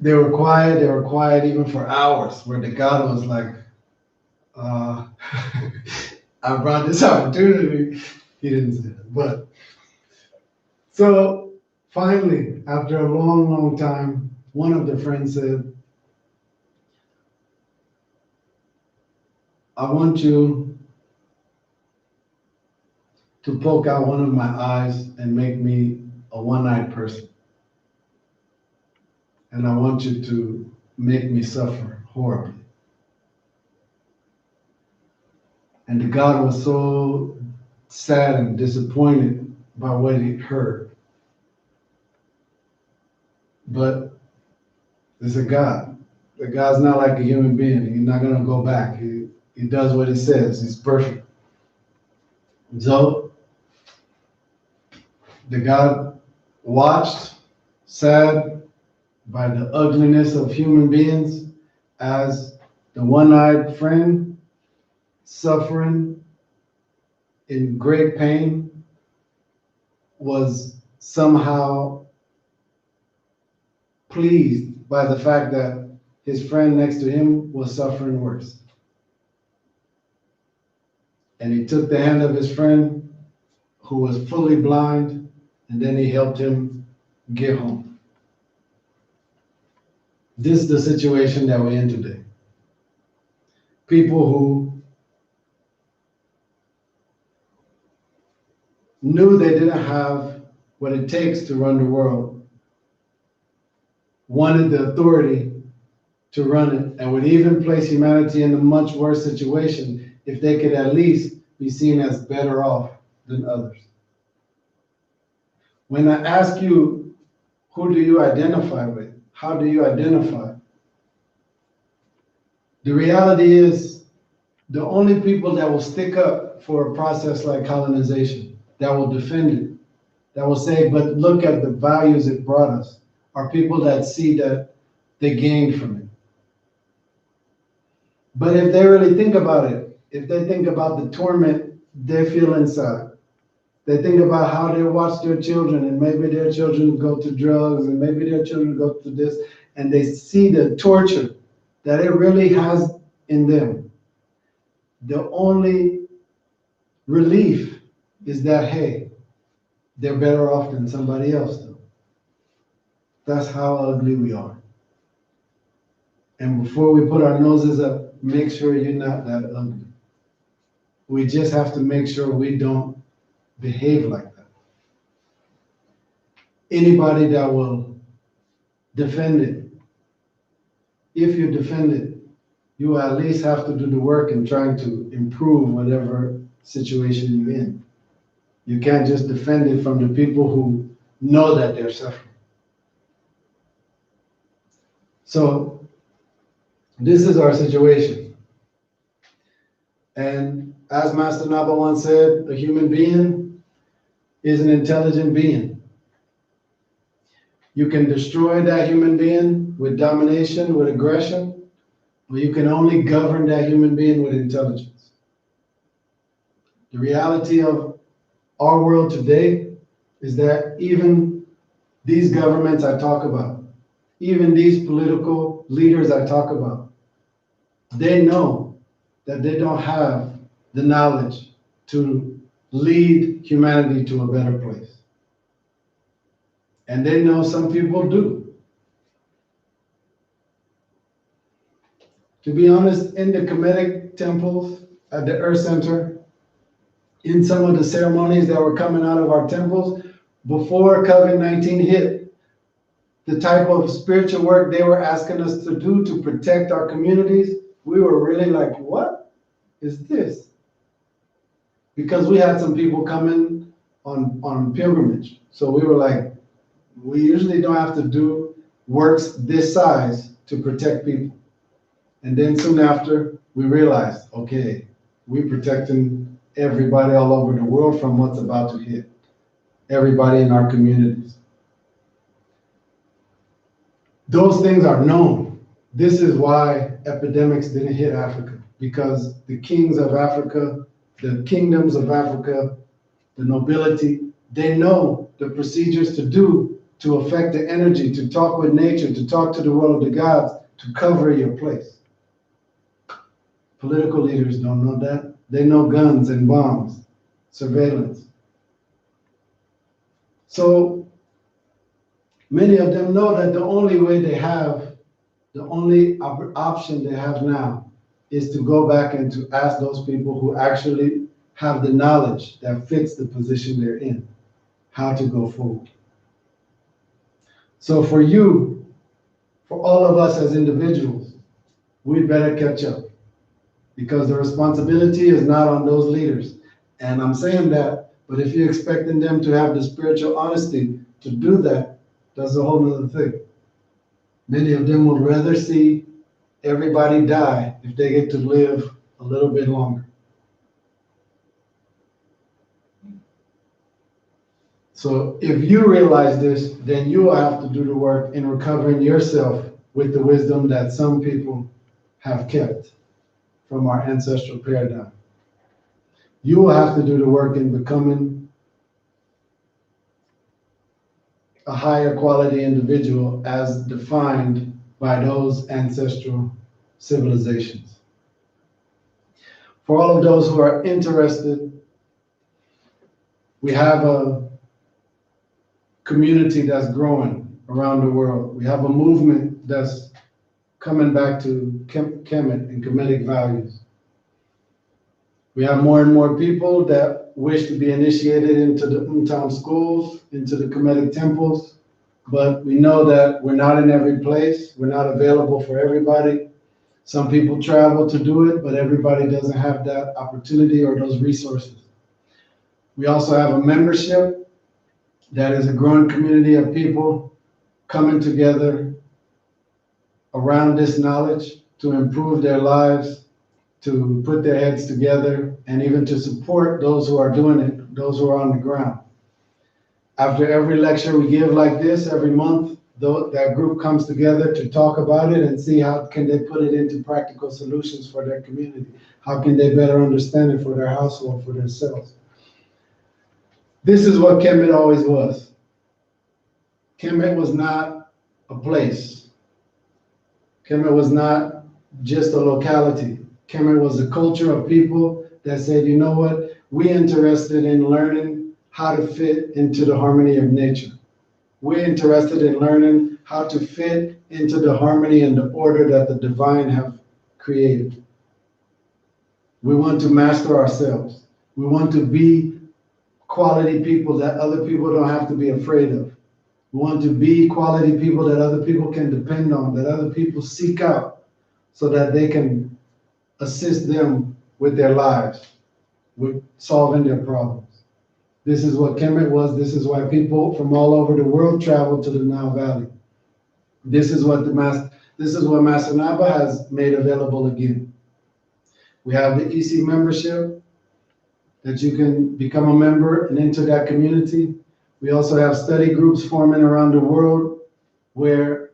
They were quiet even for hours, where the God was like, I brought this opportunity. He didn't say that, but so finally, after a long, long time, one of the friends said, I want you to poke out one of my eyes and make me a one-eyed person. And I want you to make me suffer horribly. And the God was so sad and disappointed by what he heard. But it's a God. The God's not like a human being. He's not going to go back. He does what he says. He's perfect. So the God watched, sad by the ugliness of human beings, as the one-eyed friend suffering in great pain was somehow pleased by the fact that his friend next to him was suffering worse. And he took the hand of his friend, who was fully blind, and then he helped him get home. This is the situation that we're in today. People who knew they didn't have what it takes to run the world, wanted the authority to run it, and would even place humanity in a much worse situation if they could at least be seen as better off than others. When I ask you, who do you identify with? How do you identify? The reality is, the only people that will stick up for a process like colonization, that will defend it, that will say, but look at the values it brought us, are people that see that they gained from it. But if they really think about it, if they think about the torment they feel inside, they think about how they watch their children, and maybe their children go to drugs, and maybe their children go to this, and they see the torture that it really has in them. The only relief is that, hey, they're better off than somebody else, though. That's how ugly we are. And before we put our noses up, make sure you're not that ugly. We just have to make sure we don't behave like that. Anybody that will defend it, if you defend it, you at least have to do the work in trying to improve whatever situation you're in. You can't just defend it from the people who know that they're suffering. So this is our situation. And as Master Naba once said, a human being is an intelligent being. You can destroy that human being with domination, with aggression, or you can only govern that human being with intelligence. The reality of our world today is that even these governments I talk about, even these political leaders I talk about, they know that they don't have the knowledge to lead humanity to a better place. And they know some people do. To be honest, in the Kemetic temples at the Earth Center, in some of the ceremonies that were coming out of our temples, before COVID-19 hit, the type of spiritual work they were asking us to do to protect our communities, we were really like, what is this? Because we had some people coming on pilgrimage. So we were like, we usually don't have to do works this size to protect people. And then soon after, we realized, okay, we're protecting everybody all over the world from what's about to hit. Everybody in our communities. Those things are known. This is why epidemics didn't hit Africa, because the kings of Africa, the kingdoms of Africa, the nobility, they know the procedures to do to affect the energy, to talk with nature, to talk to the world of the gods, to cover your place. Political leaders don't know that. They know guns and bombs, surveillance. So many of them know that the only way they have, the only option they have now is to go back and to ask those people who actually have the knowledge that fits the position they're in, how to go forward. So for you, for all of us as individuals, we better catch up, because the responsibility is not on those leaders. And I'm saying that, but if you're expecting them to have the spiritual honesty to do that, that's a whole nother thing. Many of them would rather see everybody die if they get to live a little bit longer. So if you realize this, then you will have to do the work in recovering yourself with the wisdom that some people have kept from our ancestral paradigm. You will have to do the work in becoming a higher quality individual as defined by those ancestral civilizations. For all of those who are interested, we have a community that's growing around the world. We have a movement that's coming back to Kemet and Kemetic values. We have more and more people that wish to be initiated into the Umtam schools, into the Kemetic temples, but we know that we're not in every place. We're not available for everybody. Some people travel to do it, but everybody doesn't have that opportunity or those resources. We also have a membership that is a growing community of people coming together around this knowledge to improve their lives, to put their heads together, and even to support those who are doing it, those who are on the ground. After every lecture we give like this, every month, that group comes together to talk about it and see how can they put it into practical solutions for their community. How can they better understand it for their household, for themselves. This is what Kemet always was. Kemet was not a place. Kemet was not just a locality. Kemet was a culture of people that said, you know what, we're interested in learning how to fit into the harmony of nature. We're interested in learning how to fit into the harmony and the order that the divine have created. We want to master ourselves. We want to be quality people that other people don't have to be afraid of. We want to be quality people that other people can depend on, that other people seek out so that they can assist them with their lives, with solving their problems. This is what Kemet was. This is why people from all over the world travel to the Nile Valley. This is what Master Naba has made available again. We have the EC membership that you can become a member and enter that community. We also have study groups forming around the world where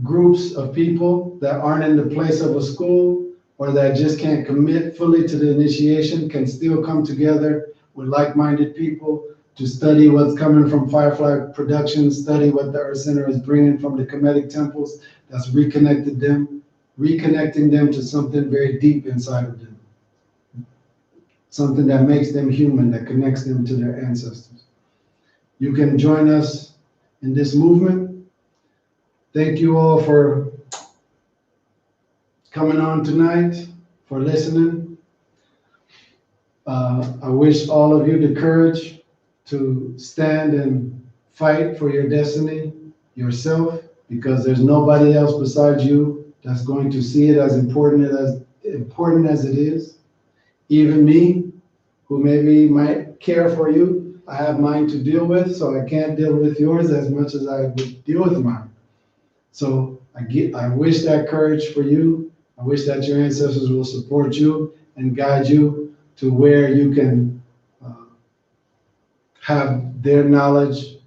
groups of people that aren't in the place of a school or that just can't commit fully to the initiation can still come together with like-minded people to study what's coming from Firefly Productions, study what the Earth Center is bringing from the Kemetic temples that's reconnecting them to something very deep inside of them. Something that makes them human, that connects them to their ancestors. You can join us in this movement. Thank you all for coming on tonight, for listening. I wish all of you the courage to stand and fight for your destiny yourself, because there's nobody else besides you that's going to see it as important as it is. Even me, who maybe might care for you, I have mine to deal with, so I can't deal with yours as much as I would deal with mine. So I wish that courage for you. I wish that your ancestors will support you and guide you to where you can have their knowledge,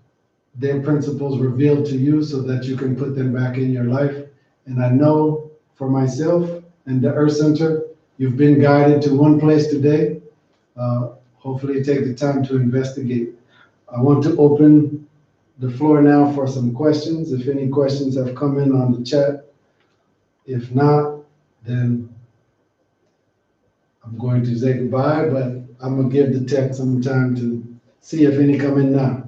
their principles revealed to you so that you can put them back in your life. And I know for myself and the Earth Center, you've been guided to one place today. Hopefully take the time to investigate. I want to open the floor now for some questions, if any questions have come in on the chat. If not, then I'm going to say goodbye, but I'm gonna give the tech some time to see if any come in now.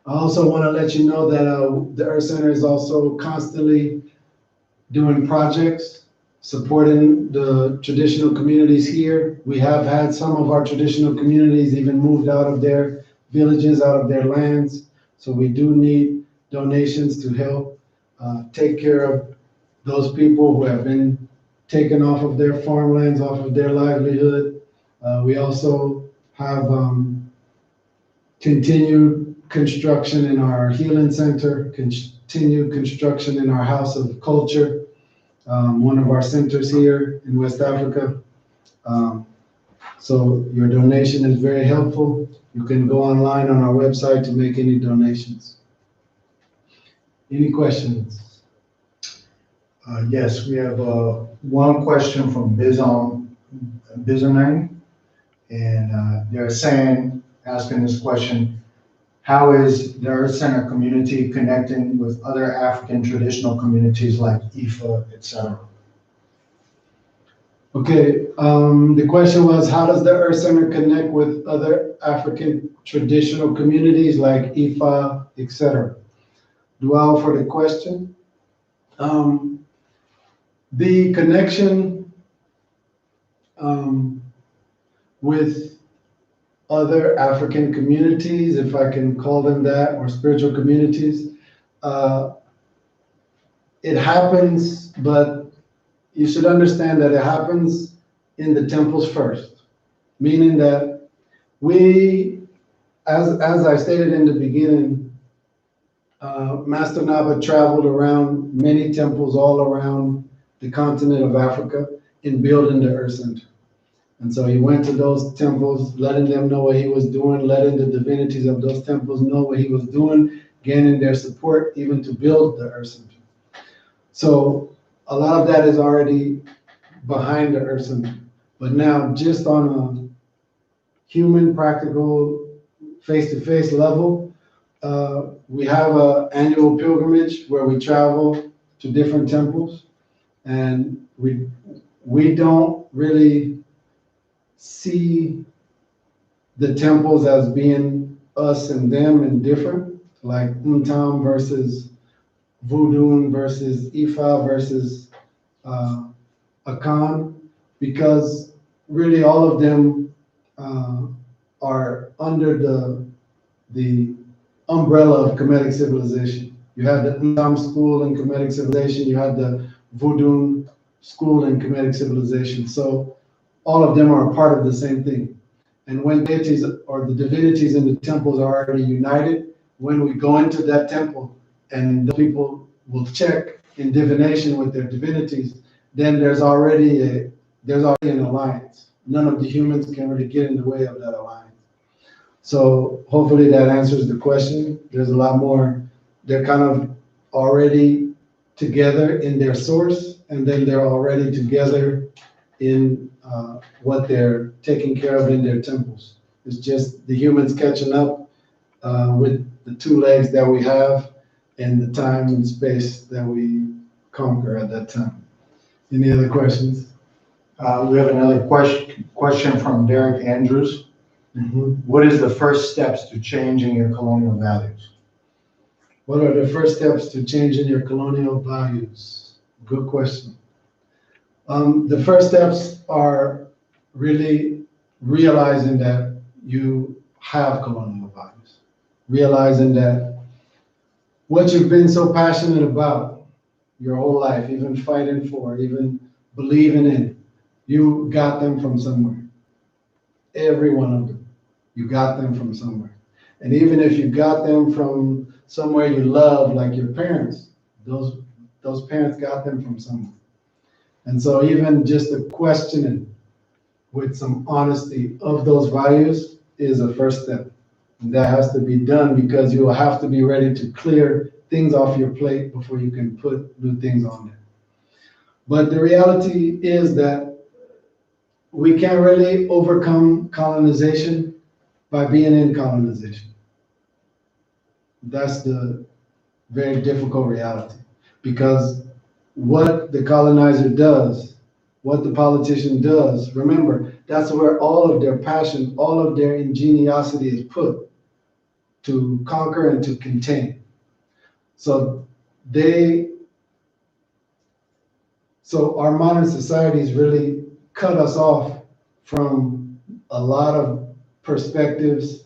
I also want to let you know that the Earth Center is also constantly doing projects, supporting the traditional communities here. We have had some of our traditional communities even moved out of their villages, out of their lands. So we do need donations to help take care of those people who have been taken off of their farmlands, off of their livelihood. We also have continued construction in our healing center, continued construction in our house of culture, one of our centers here in West Africa. So your donation is very helpful. You can go online on our website to make any donations. Any questions? Yes, we have one question from Bizonang, and they're asking this question: how is the Earth Center community connecting with other African traditional communities like Ifa, etc.? Okay, the question was, how does the Earth Center connect with other African traditional communities like Ifa, etc.? Dual for the question. The connection with other African communities, if I can call them that, or spiritual communities, it happens, but you should understand that it happens in the temples first, meaning that we, as I stated in the beginning, Master Naba traveled around many temples all around the continent of Africa in building the Earth Center. And so he went to those temples, letting them know what he was doing, letting the divinities of those temples know what he was doing, gaining their support even to build the Earth Center. So a lot of that is already behind the Earth Center. But now, just on a human, practical, face-to-face level, we have an annual pilgrimage where we travel to different temples, and we don't really see the temples as being us and them and different, like Untam versus Voodoo versus Ifa versus Akan, because really all of them are under the umbrella of Kemetic civilization. You have the Untam school in Kemetic civilization, you have the Voodoo school in Kemetic civilization. So all of them are a part of the same thing. And when deities or the divinities in the temples are already united, when we go into that temple and the people will check in divination with their divinities, then there's already an alliance. None of the humans can really get in the way of that alliance. So hopefully that answers the question. There's a lot more. They're kind of already together in their source, and then they're already together in what they're taking care of in their temples. It's just the humans catching up with the two legs that we have and the time and space that we conquer at that time. Any other questions? We have another question from Derek Andrews. Mm-hmm. What is the first steps to changing your colonial values? What are the first steps to changing your colonial values? Good question. The first steps are really realizing that you have colonial values. Realizing that what you've been so passionate about your whole life, even fighting for, even believing in, you got them from somewhere. Every one of them. You got them from somewhere. And even if you got them from somewhere you love, like your parents, those parents got them from somewhere. And so even just the questioning with some honesty of those values is a first step. And that has to be done because you will have to be ready to clear things off your plate before you can put new things on there. But the reality is that we can't really overcome colonization by being in colonization. That's the very difficult reality. Because what the colonizer does, what the politician does, remember, that's where all of their passion, all of their ingenuity is put to conquer and to contain. So our modern societies really cut us off from a lot of perspectives,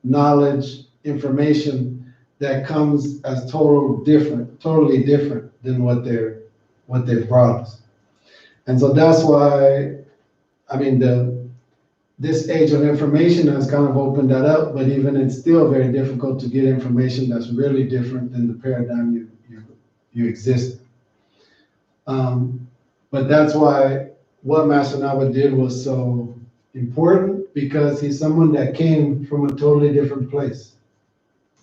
knowledge, information that comes as totally different than what they've brought us. And so that's why, I mean, this age of information has kind of opened that up, but even it's still very difficult to get information that's really different than the paradigm you exist in. But that's why what Master Naba did was so important, because he's someone that came from a totally different place.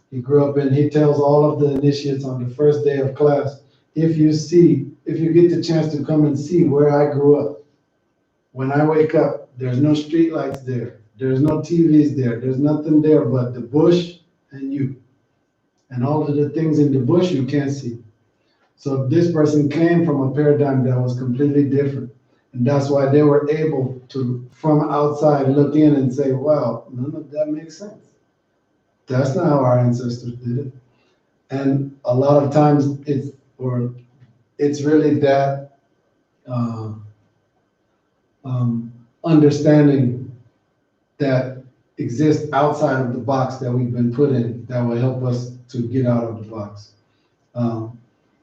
He grew up he tells all of the initiates on the first day of class, if you get the chance to come and see where I grew up, when I wake up, there's no street lights there, there's no TVs there, there's nothing there but the bush and you. And all of the things in the bush you can't see. So this person came from a paradigm that was completely different. And that's why they were able to, from outside, look in and say, wow, none of that makes sense. That's not how our ancestors did it. And a lot of times it's really that understanding that exists outside of the box that we've been put in that will help us to get out of the box.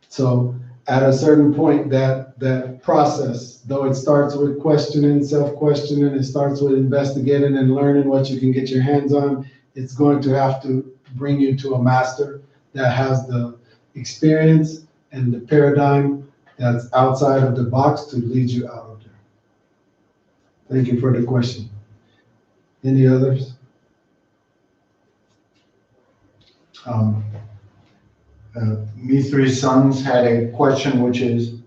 So at a certain point, that process, though it starts with questioning, self-questioning, it starts with investigating and learning what you can get your hands on, it's going to have to bring you to a master that has the experience and the paradigm that's outside of the box to lead you out of there. Thank you for the question. Any others? Me Three Sons had a question, which is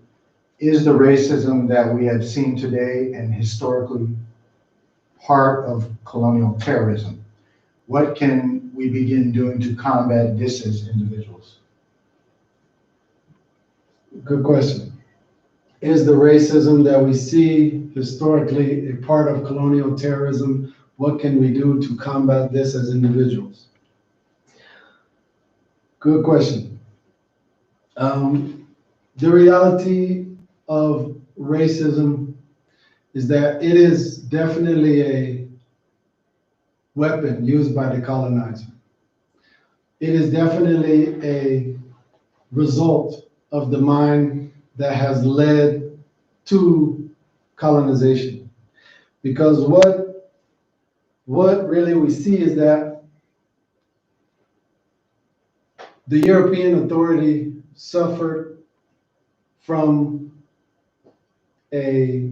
the racism that we have seen today and historically part of colonial terrorism? What can we begin doing to combat this as individuals? Good question. Is the racism that we see historically a part of colonial terrorism? What can we do to combat this as individuals? Good question. The reality of racism is that it is definitely a weapon used by the colonizer. It is definitely a result of the mind that has led to colonization. Because what really we see is that the European authority suffered from a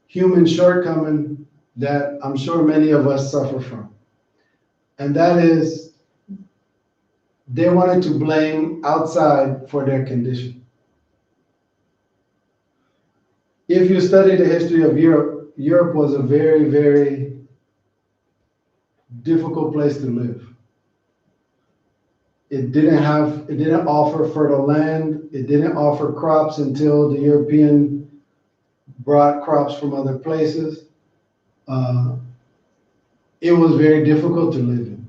human shortcoming that I'm sure many of us suffer from. And that is, they wanted to blame outside for their condition. If you study the history of Europe, Europe was a very, very difficult place to live. It didn't offer fertile land. It didn't offer crops until the European brought crops from other places. It was very difficult to live in.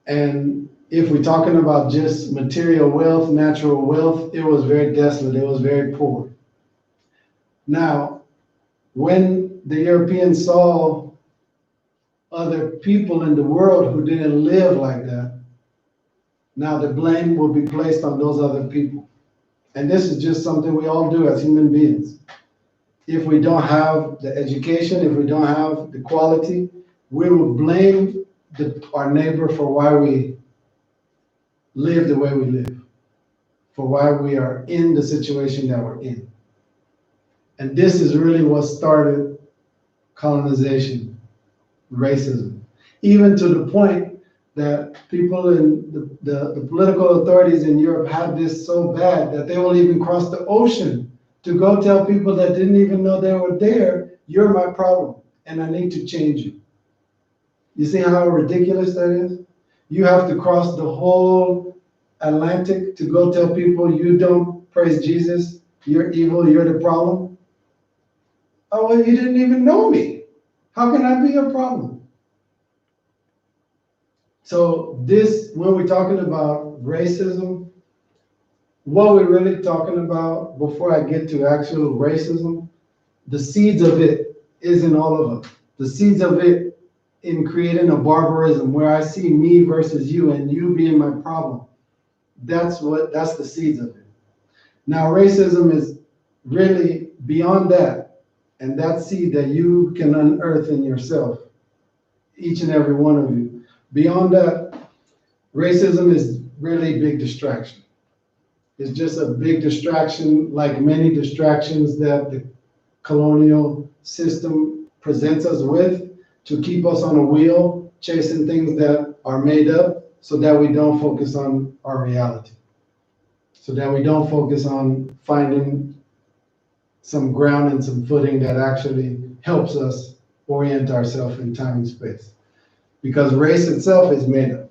And if we're talking about just material wealth, natural wealth, it was very desolate. It was very poor. Now, when the Europeans saw other people in the world who didn't live like that, now the blame will be placed on those other people. And this is just something we all do as human beings. If we don't have the education, if we don't have the quality, we will blame our neighbor for why we live the way we live, for why we are in the situation that we're in. And this is really what started colonization, racism, even to the point that people in the political authorities in Europe had this so bad that they will even cross the ocean to go tell people that didn't even know they were there, you're my problem and I need to change you. You see how ridiculous that is? You have to cross the whole Atlantic to go tell people you don't praise Jesus, you're evil, you're the problem. Oh, well, you didn't even know me. How can I be a problem? So this, when we're talking about racism, what we're really talking about, before I get to actual racism, the seeds of it is in all of us. The seeds of it in creating a barbarism where I see me versus you and you being my problem. That's the seeds of it. Now, racism is really beyond that, and that seed that you can unearth in yourself, each and every one of you. Beyond that, racism is really a big distraction. It's just a big distraction, like many distractions that the colonial system presents us with, to keep us on a wheel, chasing things that are made up, so that we don't focus on our reality. So that we don't focus on finding some ground and some footing that actually helps us orient ourselves in time and space. Because race itself is made up.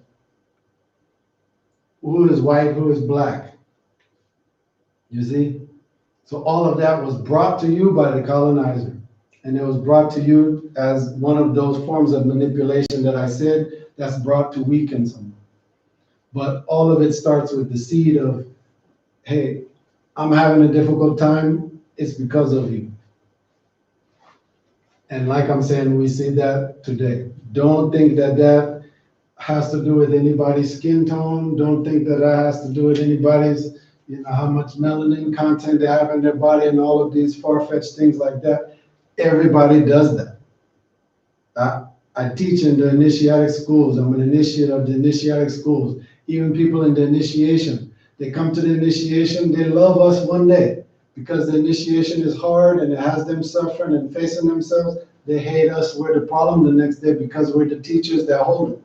Who is white, who is black? You see? So all of that was brought to you by the colonizer. And it was brought to you as one of those forms of manipulation that I said, that's brought to weaken someone. But all of it starts with the seed of, hey, I'm having a difficult time, it's because of you. And like I'm saying, we see that today. Don't think that that has to do with anybody's skin tone. Don't think that that has to do with anybody's, how much melanin content they have in their body and all of these far-fetched things like that. Everybody does that. I teach in the initiatic schools. I'm an initiate of the initiatic schools. Even people in the initiation, they come to the initiation, they love us one day because the initiation is hard and it has them suffering and facing themselves. They hate us, we're the problem the next day because we're the teachers that hold them.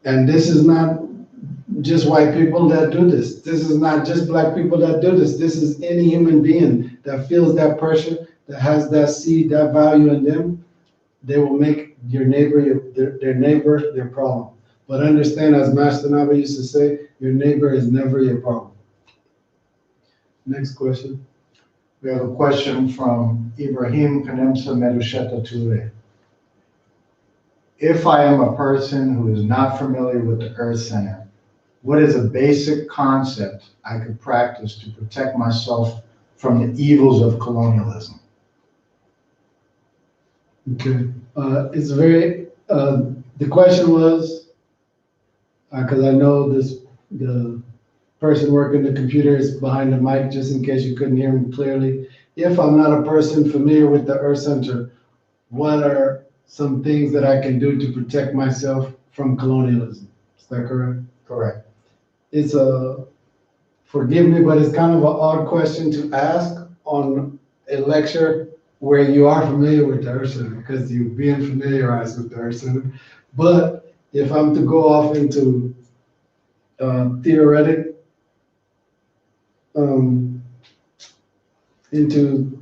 And this is not just white people that do this. This is not just black people that do this. This is any human being that feels that pressure, that has that seed, that value in them. They will make your neighbor, their neighbor, their problem. But understand, as Master Naba used to say, your neighbor is never your problem. Next question. We have a question from Ibrahim Kanemsa Medusheta Ture. If I am a person who is not familiar with the Earth Center, what is a basic concept I could practice to protect myself from the evils of colonialism? Okay. It's very, the question was, because I know the person working the computer is behind the mic, just in case you couldn't hear me clearly. If I'm not a person familiar with the Earth Center, what are some things that I can do to protect myself from colonialism? Is that correct? Correct. It's forgive me, but it's kind of an odd question to ask on a lecture where you are familiar with the Earth Center, because you're being familiarized with the Earth Center. But if I'm to go off into into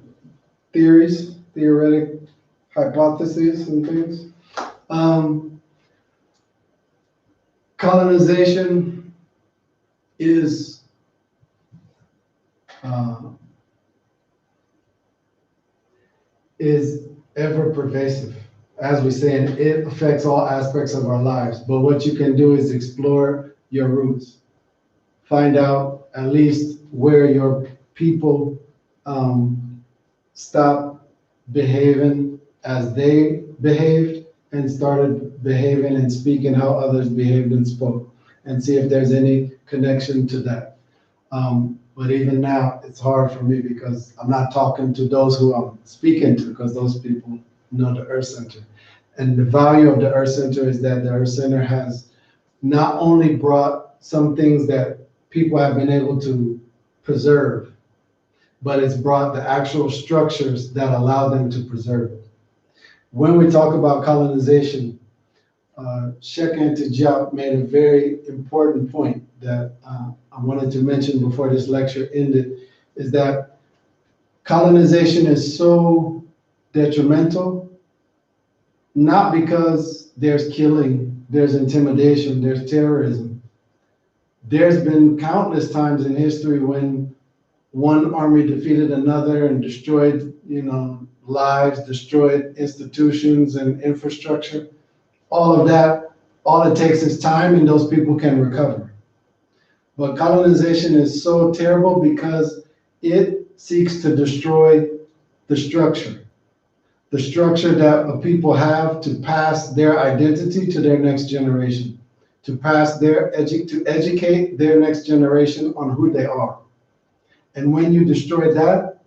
theoretic hypotheses and things, colonization is ever pervasive. As we say, and it affects all aspects of our lives. But what you can do is explore your roots. Find out at least where your people stopped behaving as they behaved and started behaving and speaking how others behaved and spoke, and see if there's any connection to that. But even now, it's hard for me because I'm not talking to those who I'm speaking to, because those people know the Earth Center. And the value of the Earth Center is that the Earth Center has not only brought some things that people have been able to preserve, but it's brought the actual structures that allow them to preserve it. When we talk about colonization, Sheikh Tijab made a very important point that I wanted to mention before this lecture ended, is that colonization is so detrimental, not because there's killing there's intimidation, there's terrorism. There's been countless times in history when one army defeated another and destroyed, lives, destroyed institutions and infrastructure. All of that, all it takes is time and those people can recover. But colonization is so terrible because it seeks to destroy the structure that a people have to pass their identity to their next generation, to educate their next generation on who they are. And when you destroy that,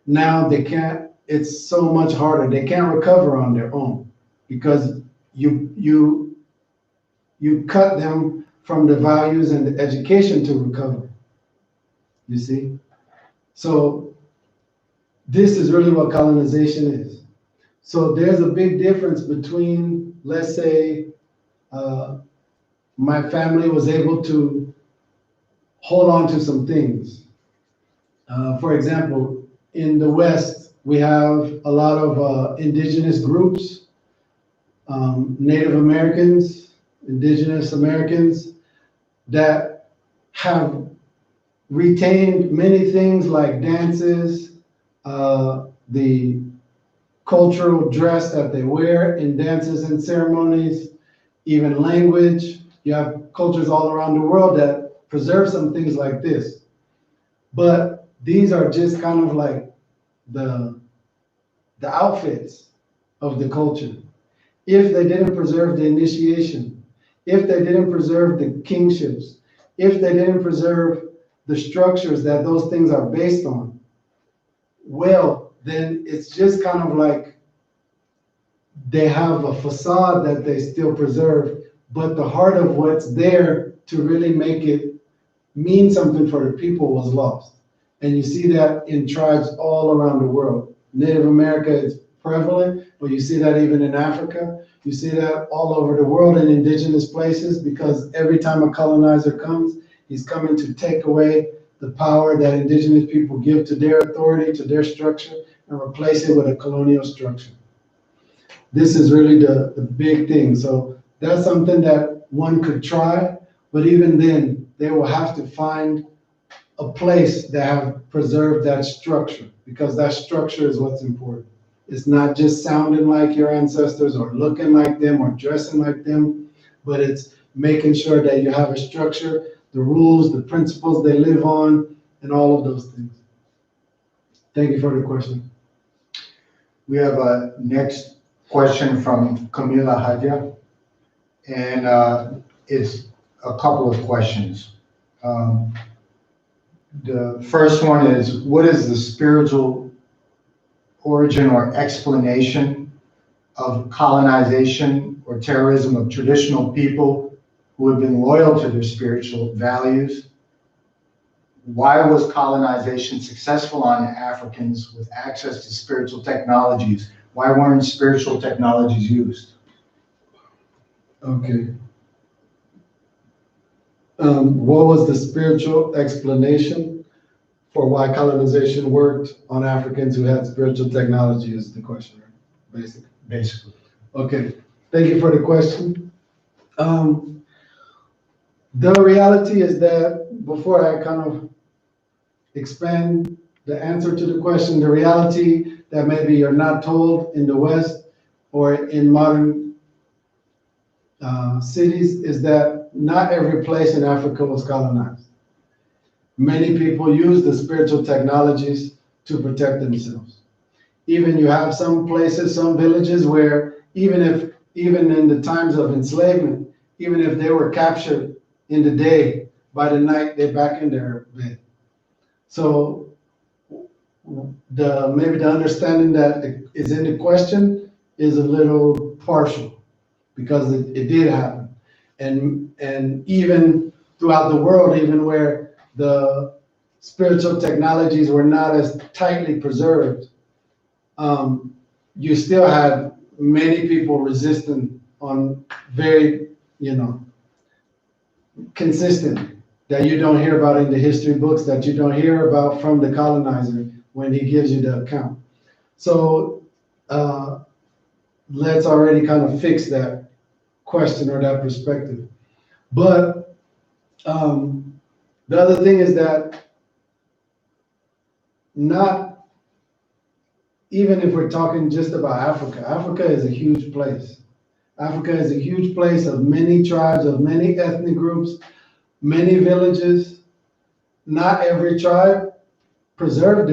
now it's so much harder. They can't recover on their own because you cut them from the values and the education to recover. You see? So this is really what colonization is. So there's a big difference between, let's say, my family was able to hold on to some things. For example, in the West, we have a lot of indigenous groups, Native Americans, indigenous Americans, that have retained many things like dances, the cultural dress that they wear in dances and ceremonies, even language. You have cultures all around the world that preserve some things like this. But these are just kind of like the outfits of the culture. If they didn't preserve the initiation, if they didn't preserve the kingships, if they didn't preserve the structures that those things are based on, well, then it's just kind of like they have a facade that they still preserve, but the heart of what's there to really make it mean something for the people was lost. And you see that in tribes all around the world. Native America is prevalent, but you see that even in Africa. You see that all over the world in indigenous places, because every time a colonizer comes, he's coming to take away the power that indigenous people give to their authority, to their structure, and replace it with a colonial structure. This is really the big thing. So that's something that one could try, but even then, they will have to find a place that have preserved that structure, because that structure is what's important. It's not just sounding like your ancestors or looking like them or dressing like them, but it's making sure that you have a structure, the rules, the principles they live on, and all of those things. Thank you for the question. We have a next question from Camila Hadia, and it's a couple of questions. The first one is, what is the spiritual origin or explanation of colonization or terrorism of traditional people who have been loyal to their spiritual values? Why was colonization successful on Africans with access to spiritual technologies? Why weren't spiritual technologies used? Okay. What was the spiritual explanation for why colonization worked on Africans who had spiritual technology is the question, right? Basically. Okay, thank you for the question. The reality is that, before I kind of expand the answer to the question, the reality that maybe you're not told in the West or in modern cities is that not every place in Africa was colonized. Many people use the spiritual technologies to protect themselves. Even you have some places, some villages where even in the times of enslavement, even if they were captured in the day, by the night they're back in their bed. So maybe the understanding that is in the question is a little partial, because it did happen. And even throughout the world, even where the spiritual technologies were not as tightly preserved, you still had many people resistant on very, consistent, that you don't hear about in the history books, that you don't hear about from the colonizer when he gives you the account. So let's already kind of fix that question or that perspective. But the other thing is that not, even if we're talking just about Africa, Africa is a huge place. Africa is a huge place of many tribes, of many ethnic groups, many villages. Not every tribe preserved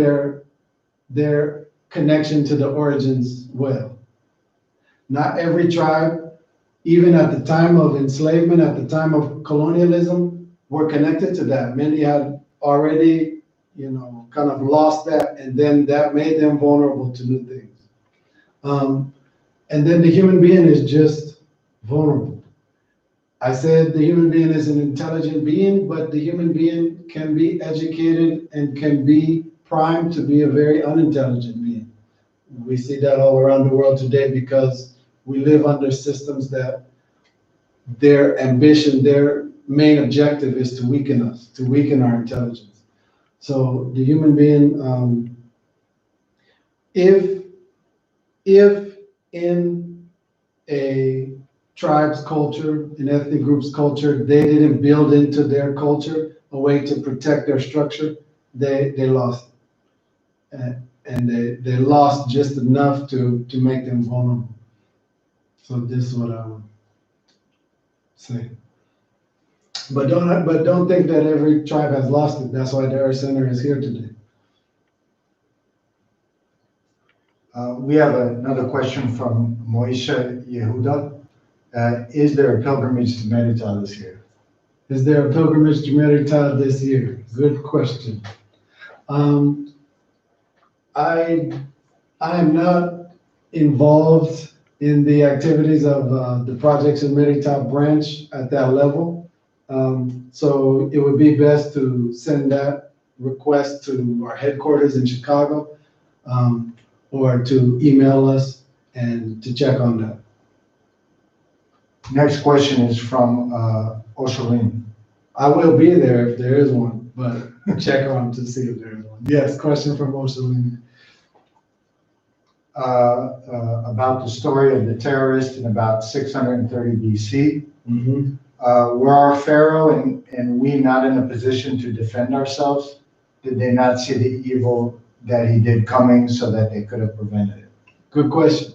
their connection to the origins well. Not every tribe, even at the time of enslavement, at the time of colonialism, were connected to that. Many had already, kind of lost that, and then that made them vulnerable to new things. And then the human being is just vulnerable. I said the human being is an intelligent being, but the human being can be educated and can be primed to be a very unintelligent being. We see that all around the world today because we live under systems that their ambition, their main objective is to weaken us, to weaken our intelligence. So the human being, if in a tribe's culture, an ethnic group's culture, they didn't build into their culture a way to protect their structure, they lost it. And they lost just enough to make them vulnerable. So this is what I would say. But don't think that every tribe has lost it. That's why the Earth Center is here today. We have another question from Moisha Yehuda. Is there a pilgrimage to Meniooh this year? Is there a pilgrimage to Meniooh this year? Good question. I am not involved in the activities of the projects in Meniooh branch at that level. So it would be best to send that request to our headquarters in Chicago, or to email us and to check on that. Next question is from Oshalim. I will be there if there is one, but check on to see if there is one. Yes, question from Oshalim. About the story of the terrorist in about 630 BC. Mm-hmm. Were our Pharaoh and we not in a position to defend ourselves? Did they not see the evil that he did coming so that they could have prevented it? Good question.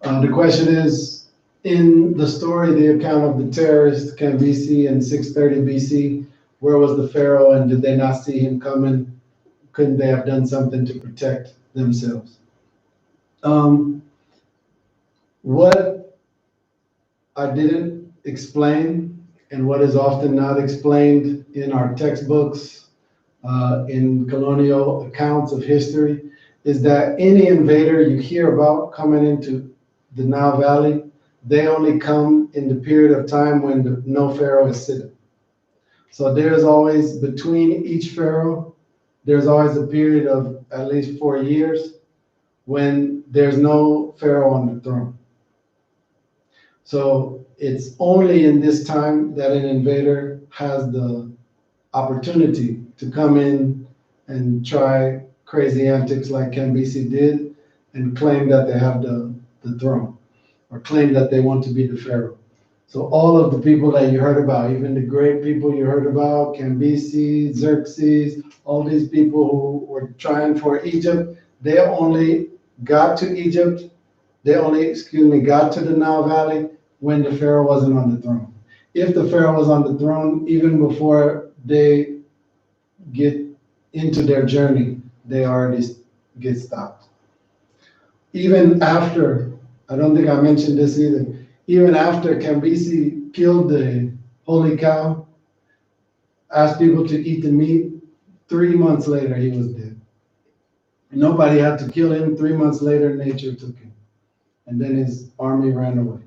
The question is, in the story, the account of the terrorist Kambisi in 630 BC, where was the Pharaoh and did they not see him coming? Couldn't they have done something to protect themselves? What I didn't explain and what is often not explained in our textbooks, in colonial accounts of history, is that any invader you hear about coming into the Nile Valley, they only come in the period of time when no pharaoh is sitting. So there's always, between each pharaoh, there's always a period of at least 4 years when there's no pharaoh on the throne. So it's only in this time that an invader has the opportunity to come in and try crazy antics like Kambisi did and claim that they have the throne, or claim that they want to be the pharaoh. So all of the people that you heard about, even the great people you heard about, Kambisi, Xerxes, all these people who were trying for Egypt, they only got to Egypt, got to the Nile Valley when the pharaoh wasn't on the throne. If the pharaoh was on the throne, even before they get into their journey, they already get stopped. Even after, I don't think I mentioned this either, even after Kambisi killed the holy cow, asked people to eat the meat, 3 months later he was dead. Nobody had to kill him. 3 months later, nature took him. And then his army ran away.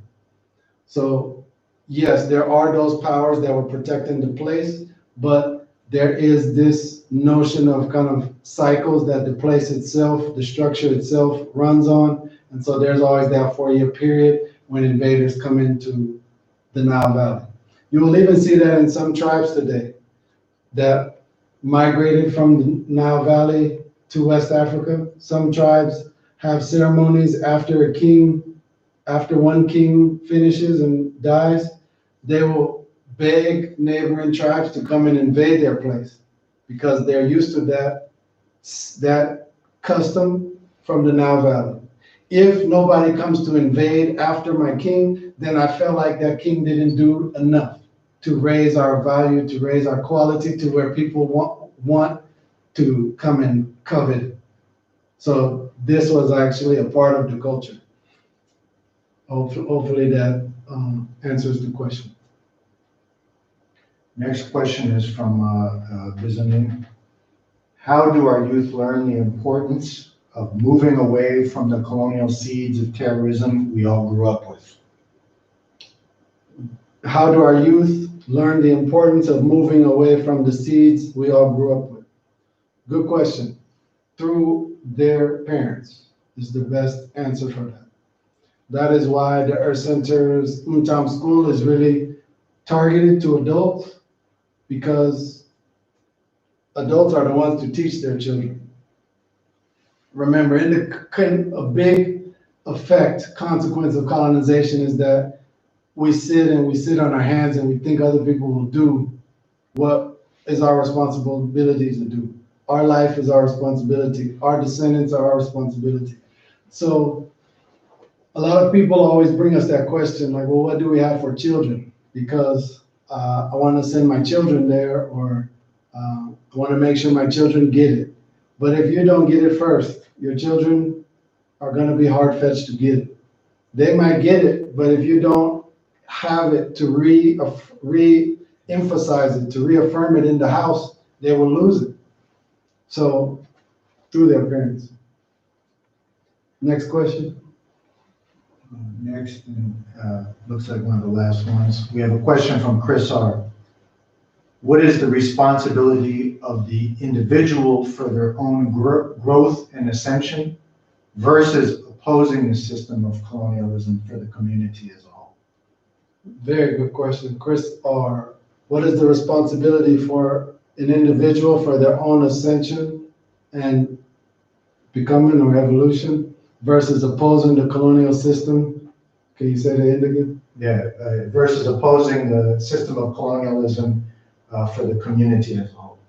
So yes, there are those powers that were protecting the place, but there is this notion of kind of cycles that the place itself, the structure itself runs on. And so there's always that 4-year period when invaders come into the Nile Valley. You will even see that in some tribes today that migrated from the Nile Valley to West Africa. Some tribes have ceremonies after a king after one king finishes and dies, they will beg neighboring tribes to come and invade their place because they're used to that custom from the Nile Valley. If nobody comes to invade after my king, then I felt like that king didn't do enough to raise our value, to raise our quality to where people want to come and covet. So this was actually a part of the culture. Hopefully that answers the question. Next question is from Bizanin. How do our youth learn the importance of moving away from the colonial seeds of terrorism we all grew up with? How do our youth learn the importance of moving away from the seeds we all grew up with? Good question. Through their parents is the best answer for that. That is why the Earth Center's Umtam School is really targeted to adults, because adults are the ones to teach their children. Remember, a big consequence of colonization is that we sit on our hands and we think other people will do what is our responsibility to do. Our life is our responsibility. Our descendants are our responsibility. So a lot of people always bring us that question, like, well, what do we have for children? Because I want to send my children there, or I want to make sure my children get it. But if you don't get it first, your children are going to be hard-fetched to get it. They might get it, but if you don't have it to re-emphasize it, to reaffirm it in the house, they will lose it. So, through their parents. Next question. Next, looks like one of the last ones. We have a question from Chris R. What is the responsibility of the individual for their own growth and ascension versus opposing the system of colonialism for the community as a whole? Very good question. Chris R. What is the responsibility for an individual for their own ascension and becoming or evolution versus opposing the colonial system? Can you say that again? Yeah, versus opposing the system of colonialism for the community as a whole.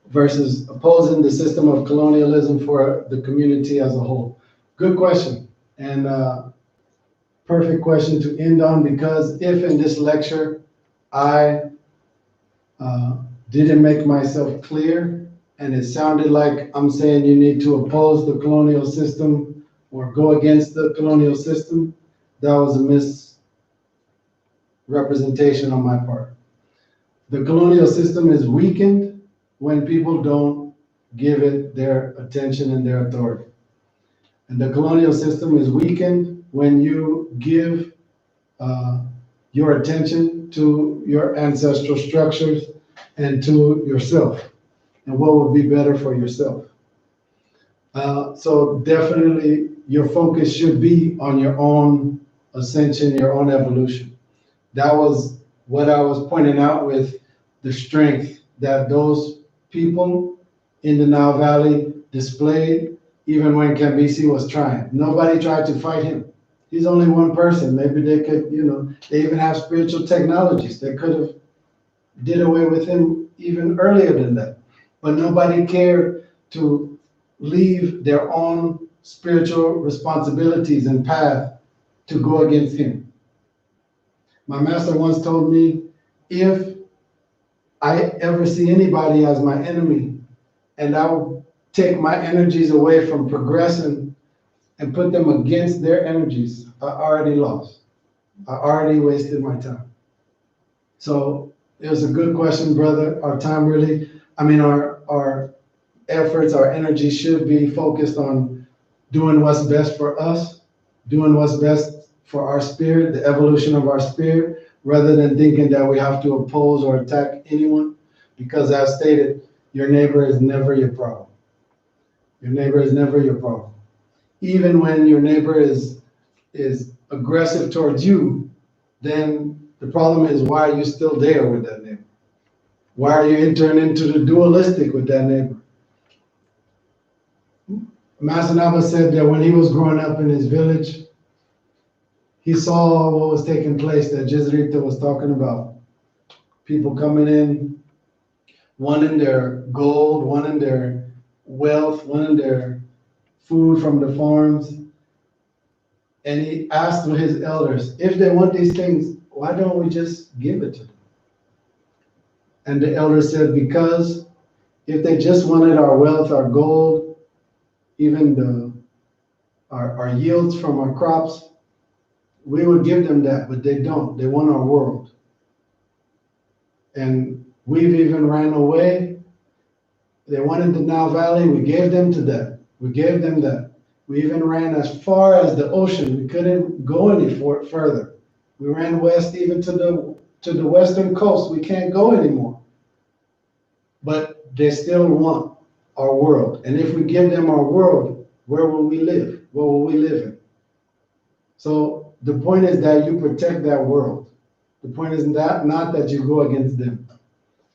Versus opposing the system of colonialism for the community as a whole. Good question, and perfect question to end on, because if in this lecture I didn't make myself clear and it sounded like I'm saying you need to oppose the colonial system or go against the colonial system, that was a misrepresentation on my part. The colonial system is weakened when people don't give it their attention and their authority. And the colonial system is weakened when you give your attention to your ancestral structures and to yourself and what would be better for yourself. So definitely your focus should be on your own ascension, your own evolution. That was what I was pointing out with the strength that those people in the Nile Valley displayed, even when Kambisi was trying. Nobody tried to fight him. He's only one person. Maybe they could, they even have spiritual technologies. They could have did away with him even earlier than that. But nobody cared to leave their own spiritual responsibilities and path to go against him. My master once told me, if I ever see anybody as my enemy, and I will take my energies away from progressing and put them against their energies, I already lost. I already wasted my time. So it was a good question, brother. Our time really, our efforts, our energy should be focused on doing what's best for us, doing what's best for our spirit, the evolution of our spirit, rather than thinking that we have to oppose or attack anyone. Because as stated, your neighbor is never your problem. Your neighbor is never your problem. Even when your neighbor is aggressive towards you, then the problem is, why are you still there with that neighbor? Why are you entering into the dualistic with that neighbor? Master Naba said that when he was growing up in his village, he saw what was taking place that Jezrita was talking about. People coming in, wanting their gold, wanting their wealth, wanting their food from the farms. And he asked his elders, if they want these things, why don't we just give it to them? And the elders said, because if they just wanted our wealth, our gold, even our yields from our crops, we would give them that, but they don't. They want our world. And we've even ran away. They wanted the Nile Valley, we gave them to that. We gave them that. We even ran as far as the ocean. We couldn't go any further. We ran west even to the western coast. We can't go anymore. But they still want our world. And if we give them our world, where will we live? What will we live in? So the point is that you protect that world. The point is not that you go against them.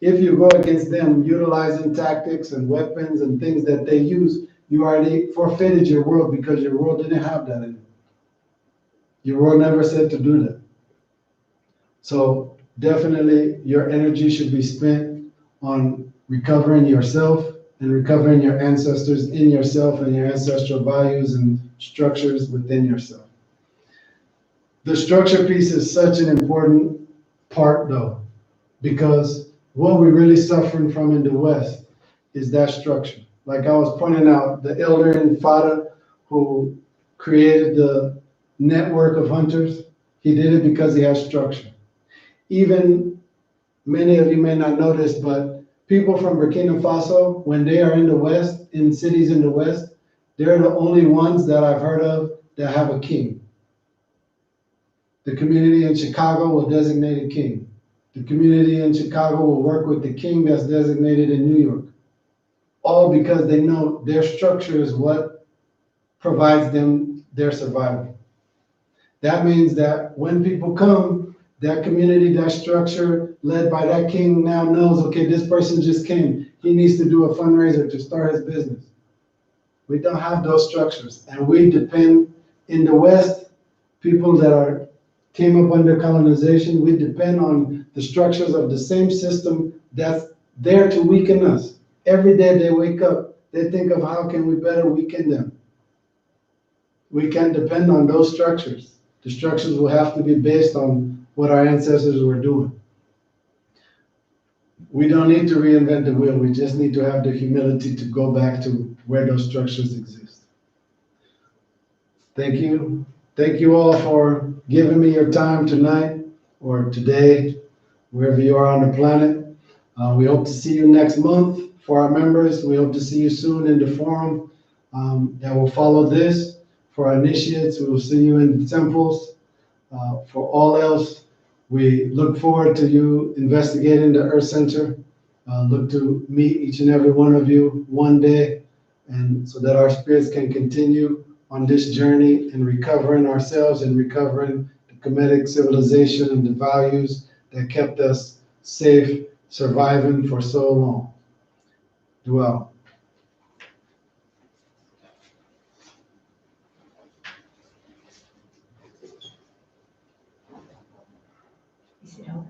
If you go against them, utilizing tactics and weapons and things that they use, you already forfeited your world because your world didn't have that in it. Your world never said to do that. So definitely your energy should be spent on recovering yourself and recovering your ancestors in yourself and your ancestral values and structures within yourself. The structure piece is such an important part though, because what we're really suffering from in the West is that structure. Like I was pointing out, the elder in Fada who created the network of hunters, he did it because he has structure. Even many of you may not know this, but people from Burkina Faso, when they are in the West, in cities in the West, they're the only ones that I've heard of that have a king. The community in Chicago will designate a king. The community in Chicago will work with the king that's designated in New York. All because they know their structure is what provides them their survival. That means that when people come, that community, that structure led by that king now knows, okay, this person just came. He needs to do a fundraiser to start his business. We don't have those structures. And we depend, in the West, people that came up under colonization, we depend on the structures of the same system that's there to weaken us. Every day they wake up, they think of how can we better weaken them. We can't depend on those structures. The structures will have to be based on what our ancestors were doing. We don't need to reinvent the wheel. We just need to have the humility to go back to where those structures exist. Thank you. Thank you all for giving me your time tonight or today, wherever you are on the planet. We hope to see you next month. For our members, we hope to see you soon in the forum that will follow this. For our initiates, we will see you in the temples. For all else, we look forward to you investigating the Earth Center. Look to meet each and every one of you one day, and so that our spirits can continue on this journey in recovering ourselves and recovering the Kemetic civilization and the values that kept us safe, surviving for so long. Dwell. Is it over?